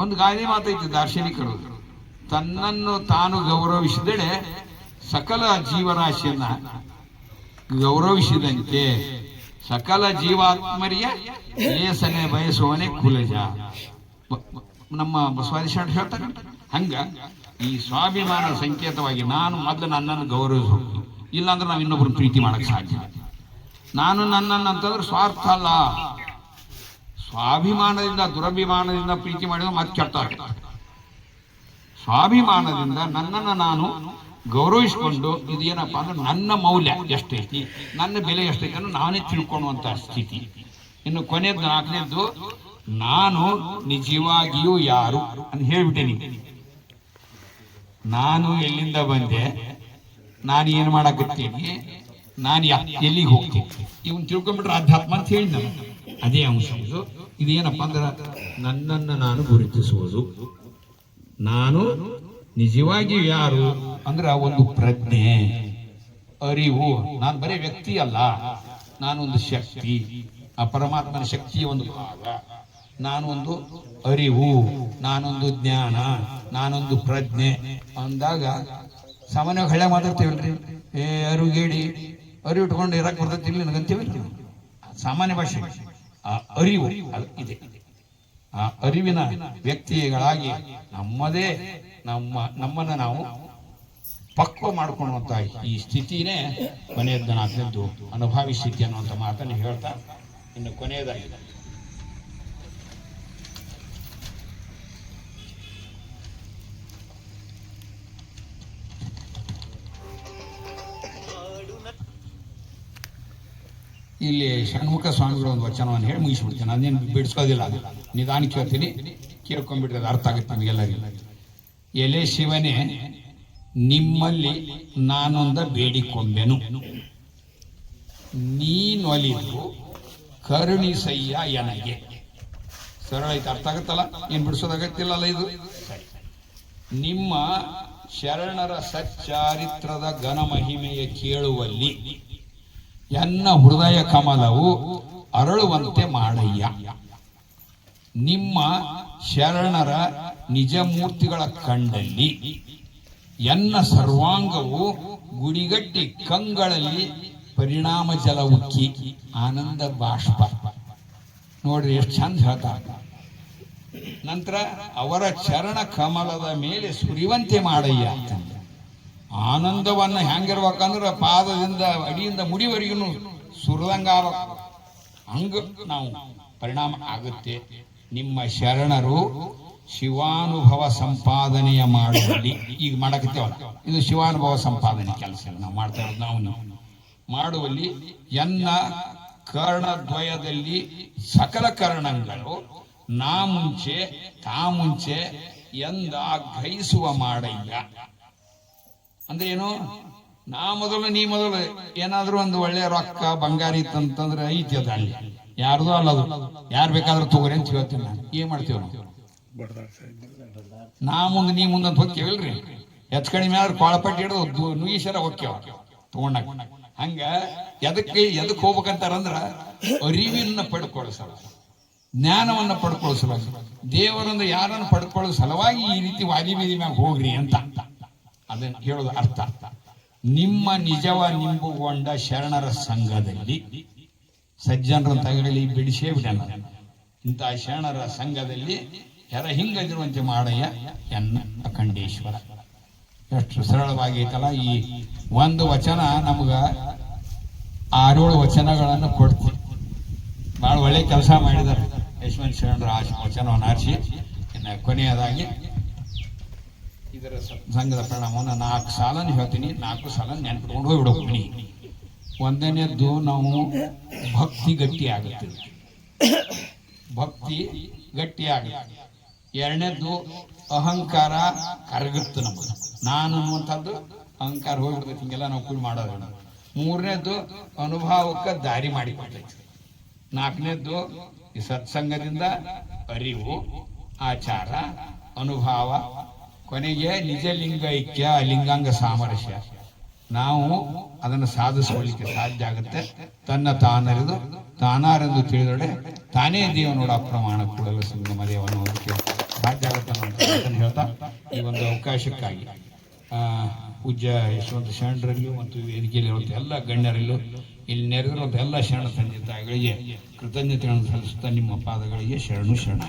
ಒಂದು ಗಾದೆ ಮಾತೈತಿ ದಾರ್ಶನಿಕರು, ತನ್ನನ್ನು ತಾನು ಗೌರವಿಸಿದಡೆ ಸಕಲ ಜೀವರಾಶಿಯನ್ನ ಗೌರವಿಸಿದಂತೆ ಸಕಲ ಜೀವಾತ್ಮರಿಯ ಲೇಸನೆ ಬಯಸುವನೇ ಕುಲಜ. ನಮ್ಮ ಬಸವಾದಿ ಶರಣ ಹೇಳ್ತಾರೆ. ಹಂಗ ಈ ಸ್ವಾಭಿಮಾನ ಸಂಕೇತವಾಗಿ ನಾನು ಮೊದಲು ನನ್ನನ್ನು ಗೌರವಿಸಬೇಕು, ಇಲ್ಲಾಂದ್ರೆ ನಾವು ಇನ್ನೊಬ್ರು ಪ್ರೀತಿ ಮಾಡಕ್ ಸಾಧ್ಯ. ನಾನು ನನ್ನನ್ನು ಅಂತಂದ್ರೆ ಸ್ವಾರ್ಥ ಅಲ್ಲ. ಸ್ವಾಭಿಮಾನದಿಂದ ದುರಭಿಮಾನದಿಂದ ಪ್ರೀತಿ ಮಾಡಿದ್ರೆ ಮತ್ತೆ ಕೆಟ್ಟ. ಸ್ವಾಭಿಮಾನದಿಂದ ನನ್ನನ್ನು ನಾನು ಗೌರವಿಸಿಕೊಂಡು ಇದೇನಪ್ಪ ಅಂದ್ರೆ ನನ್ನ ಮೌಲ್ಯ ಎಷ್ಟೈತಿ, ನನ್ನ ಬೆಲೆ ಎಷ್ಟೈತಿ ಅನ್ನೋ ನಾನೇ ತಿಳ್ಕೊಳ್ಳುವಂತ ಸ್ಥಿತಿ. ಇನ್ನು ಕೊನೆಯದ್ದು ನಾಲ್ಕನೇದ್ದು, ನಾನು ನಿಜವಾಗಿಯೂ ಯಾರು ಅಂತ ಹೇಳ್ಬಿಟ್ಟೇನಿ. ನಾನು ಎಲ್ಲಿಂದ ಬಂದೆ, ನಾನು ಏನು ಮಾಡಕತ್ತೀನಿ, ನಾನು ಎಲ್ಲಿಗೆ ಹೋಗ್ತೀನಿ, ಇವನ್ ತಿಳ್ಕೊಂಡ್ಬಿಟ್ರೆ ಅಧ್ಯಾತ್ಮ ಅಂತ ಹೇಳಿ ನಾನು ಅದೇ ಅಂಶ. ಇದೇನಪ್ಪ ಅಂದ್ರೆ ನನ್ನನ್ನು ನಾನು ಗುರುತಿಸುವುದು. ನಾನು ನಿಜವಾಗಿ ಯಾರು ಅಂದ್ರೆ ಒಂದು ಪ್ರಜ್ಞೆ, ಅರಿವು. ನಾನು ಬರೀ ವ್ಯಕ್ತಿ ಅಲ್ಲ, ನಾನೊಂದು ಶಕ್ತಿ, ಆ ಪರಮಾತ್ಮನ ಶಕ್ತಿಯ ಒಂದು ಭಾಗ. ನಾನೊಂದು ಅರಿವು, ನಾನೊಂದು ಜ್ಞಾನ, ನಾನೊಂದು ಪ್ರಜ್ಞೆ ಅಂದಾಗ ಸಾಮಾನ್ಯವಾಗಿ ಹಳ್ಳಿ ಮಾತಾಡ್ತೀವಲ್ರಿ, ಅರುಗೇಡಿ ಅರಿವು ಇಟ್ಕೊಂಡು ಇರಕ್ಕೆ ಬರ್ತೈತಿ ನನಗಂತೀವಿ ಸಾಮಾನ್ಯ ಭಾಷೆ. ಆ ಅರಿವು ಅದು ಇದೆ. ಆ ಅರಿವಿನ ವ್ಯಕ್ತಿಗಳಾಗಿ ನಮ್ಮನ್ನು ನಾವು ಪಕ್ವ ಮಾಡ್ಕೊಳ್ಳುವಂತ ಈ ಸ್ಥಿತಿನೇ ಕೊನೆಯದ್ದು ನಾಲ್ಕನೇದ್ದು ಅನುಭಾವಿ ಸ್ಥಿತಿ ಅನ್ನುವಂಥ ಮಾತನ್ನು ಹೇಳ್ತಾ, ಇನ್ನು ಕೊನೆಯದಾಗಿದೆ ಇಲ್ಲಿ ಷಣ್ಮುಖ ಸ್ವಾಮಿಗಳು ಒಂದು ವಚನವನ್ನು ಹೇಳಿ ಮುಗಿಸ್ಬಿಡ್ತೇನೆ. ಅದೇನು ಬಿಡಿಸೋದಿಲ್ಲ, ಅದು ನಿಧಾನ ಕೇಳ್ತೀನಿ, ಕೇಳ್ಕೊಂಡ್ಬಿಟ್ರೆ ಅದು ಅರ್ಥ ಆಗುತ್ತೆ ನಮಗೆಲ್ಲರಿಗೂ. ಎಲೆ ಶಿವನೇ ನಿಮ್ಮಲ್ಲಿ ನಾನೊಂದ ಬೇಡಿಕೊಂಬೆನು, ನೀನೊಲಿದು ಕರುಣಿಸಯ್ಯ ಎನಗೆ. ಸರಳ ಐತೆ, ಅರ್ಥ ಆಗುತ್ತಲ್ಲ, ಏನು ಬಿಡಿಸೋದಾಗತ್ತಿಲ್ಲಲ್ಲ ಇದು. ನಿಮ್ಮ ಶರಣರ ಸಚ್ಚಾರಿತ್ರದ ಘನ ಮಹಿಮೆಯ ಕೇಳುವಲ್ಲಿ ಎನ್ನ ಹೃದಯ ಕಮಲವು ಅರಳುವಂತೆ ಮಾಡಯ್ಯ. ನಿಮ್ಮ ಶರಣರ ನಿಜ ಮೂರ್ತಿಗಳ ಕಂಡಲ್ಲಿ ಎನ್ನ ಸರ್ವಾಂಗವು ಗುಡಿಗಟ್ಟಿ ಕಂಗಳಲ್ಲಿ ಪರಿಣಾಮ ಜಲ ಉಕ್ಕಿ ಆನಂದ ಬಾಷ್ಪ. ನೋಡ್ರಿ ಎಷ್ಟು ಚಂದ ಹೇಳ್ತಾರೆ. ನಂತರ ಅವರ ಚರಣ ಕಮಲದ ಮೇಲೆ ಸುರಿಯುವಂತೆ ಮಾಡಯ್ಯ ಅಂತಂದ್ರೆ ಆನಂದವನ್ನ ಹೆಂಗಿರ್ಬೇಕಂದ್ರೆ ಪಾದದಿಂದ ಅಡಿಯಿಂದ ಮುಡಿವರೆಗೂ ಸುರದಂಗ ಹಂಗ ನಾವು ಪರಿಣಾಮ ಆಗುತ್ತೆ. ನಿಮ್ಮ ಶರಣರು ಶಿವಾನುಭವ ಸಂಪಾದನೆಯ ಮಾಡುವಲ್ಲಿ, ಈಗ ಮಾಡಕತ್ತೇವಲ್ಲ ಇದು ಶಿವಾನುಭವ ಸಂಪಾದನೆ ಕೆಲಸ ನಾವು ಮಾಡ್ತಾ ಇರೋದು. ನಾವು ಮಾಡುವಲ್ಲಿ ಎನ್ನ ಕರ್ಣದ್ವಯದಲ್ಲಿ ಸಕಲ ಕರ್ಣಗಳು ನಾ ಮುಂಚೆ ತಾ ಮುಂಚೆ ಎಂದ ಗ್ರಹಿಸುವ ಮಾಡಯ್ಯ. ಅಂದ್ರೆ ಏನು, ನಾ ಮೊದಲು ನೀ ಮೊದಲು. ಏನಾದ್ರೂ ಒಂದು ಒಳ್ಳೆ ರೊಕ್ಕ ಬಂಗಾರ ಇತ್ತಂತಂದ್ರೆ ಐತಿ ಅದ, ಅಲ್ಲಿ ಯಾರ್ದು ಅಲ್ಲದು, ಯಾರು ಬೇಕಾದ್ರೂ ತಗೋರಿ ಅಂತ ಹೇಳ್ತೀನಿ ನಾನು. ಏನ್ ಮಾಡ್ತೀವಿ ನಾವು, ನಾ ಮುಂದೆ ನೀ ಮುಂದೆ ಅಂತ ಹೋಗ್ತೇವಲ್ರಿ. ಹೆಚ್ಚು ಕಡಿಮೆ ಆದ್ರೆ ಕೊಳಪಟ್ಟಿ ಹಿಡಿದು ನುಯಿಸರ ಹೋಗ್ತೇವ ತಗೊಂಡಾಗ. ಹಂಗ ಎದಕ್ಕೆ ಹೋಗ್ಬೇಕಂತಾರಂದ್ರ ಅರಿವಿನ ಪಡ್ಕೊಳ್ಳೋ ಸಲ, ಜ್ಞಾನವನ್ನ ಪಡ್ಕೊಳ್ಳೋ ಸಲ, ದೇವರನ್ನ ಯಾರನ್ನು ಪಡ್ಕೊಳ್ಳೋ ಸಲುವಾಗಿ ಈ ರೀತಿ ವಾದಿ ಬೀದಿ ಮ್ಯಾಗ ಹೋಗ್ರಿ ಅಂತ ಅದನ್ನ ಹೇಳೋದು ಅರ್ಥ. ನಿಮ್ಮ ನಿಜವ ನಿಂಬುಗೊಂಡ ಶರಣರ ಸಂಘದಲ್ಲಿ ಸಜ್ಜನರ ತಗಲಿ ಬಿಡಿಸೇ ಬಿಡಲ್ಲ. ಇಂತಹ ಶರಣರ ಸಂಘದಲ್ಲಿ ಹೆರ ಹಿಂಗದಿರುವಂತೆ ಮಾಡಯ್ಯ ಎನ್ನ ಅಖಂಡೇಶ್ವರ. ಎಷ್ಟು ಸರಳವಾಗಿ ಐತಲ್ಲ. ಈ ಒಂದು ವಚನ ನಮ್ಗ 6-7 ವಚನಗಳನ್ನು ಕೊಡ್ತೀವಿ. ಬಹಳ ಒಳ್ಳೆ ಕೆಲಸ ಮಾಡಿದ್ದಾರೆ ಯಶವಂತ ಶರಣರ ವಚನವನ್ನು ಆರಿಸಿ. ಇನ್ನು ಕೊನೆಯದಾಗಿ ಇದರ ಸಂಘದ ಪರಿಣಾಮವನ್ನು 4 ಸಾಲನ್ನು ಹೇಳ್ತೀನಿ. 4 ಸಾಲನ್ನು ನೆನ್ಪಿಟ್ಕೊಂಡು ಹೋಗ್ಬಿಡೋಗ್ತೀನಿ. ಒಂದನೇದ್ದು ನಾವು ಭಕ್ತಿ ಗಟ್ಟಿ ಆಗುತ್ತೆ, ಭಕ್ತಿ ಗಟ್ಟಿ ಆಗುತ್ತೆ. ಎರಡನೇದ್ದು ಅಹಂಕಾರ ಕರಗುತ್ತೆ ನಮಗೆ, ನಾನು ಅನ್ನುವಂಥದ್ದು ಅಹಂಕಾರ ಹೋಗ್ಬಿಡ್ತೈತಿ. ಹಿಂಗೆಲ್ಲ ನಾವು ಕೂಡಿ ಮಾಡೋದು. ಮೂರನೇದ್ದು ಅನುಭವಕ್ಕೆ ದಾರಿ ಮಾಡಿಕೊಡ್ತೈತಿ. ನಾಲ್ಕನೇದ್ದು ಈ ಸತ್ಸಂಗದಿಂದ ಅರಿವು, ಆಚಾರ, ಅನುಭವ, ಕೊನೆಗೆ ನಿಜ ಲಿಂಗ ಐಕ್ಯ, ಲಿಂಗಾಂಗ ಸಾಮರಸ್ಯ. ನಾವು ಅದನ್ನು ಸಾಧಿಸ್ಕೊಳ್ಳಿಕ್ಕೆ ಸಾಧ್ಯ ಆಗುತ್ತೆ. ತನ್ನ ತಾನರಿದು ತಾನಾರೆಂದು ತಿಳಿದೊಡೆ ತಾನೇ ದೇವನೋಡ ಪ್ರಮಾಣ ಕೂಡಲು ಸಂಗಮ ದೇವನು ಅದಕ್ಕೆ ಸಾಧ್ಯ ಆಗುತ್ತೆ ಅಂತ ಹೇಳ್ತಾ ಈ ಒಂದು ಅವಕಾಶಕ್ಕಾಗಿ ಪೂಜ್ಯ ಯಶವಂತ ಶರಣರಲ್ಲೂ ಮತ್ತು ವೇದಿಕೆಯಲ್ಲಿರುವಂಥ ಎಲ್ಲ ಗಣ್ಯರಲ್ಲೂ ಇಲ್ಲಿ ನೆರೆದಿರುವಂಥ ಎಲ್ಲ ಶರಣ ತಂದೆ ತಾಯಿಗಳಿಗೆ ಕೃತಜ್ಞತೆಗಳನ್ನು ಸಲ್ಲಿಸುತ್ತಾ ನಿಮ್ಮ ಪಾದಗಳಿಗೆ ಶರಣು ಶರಣ.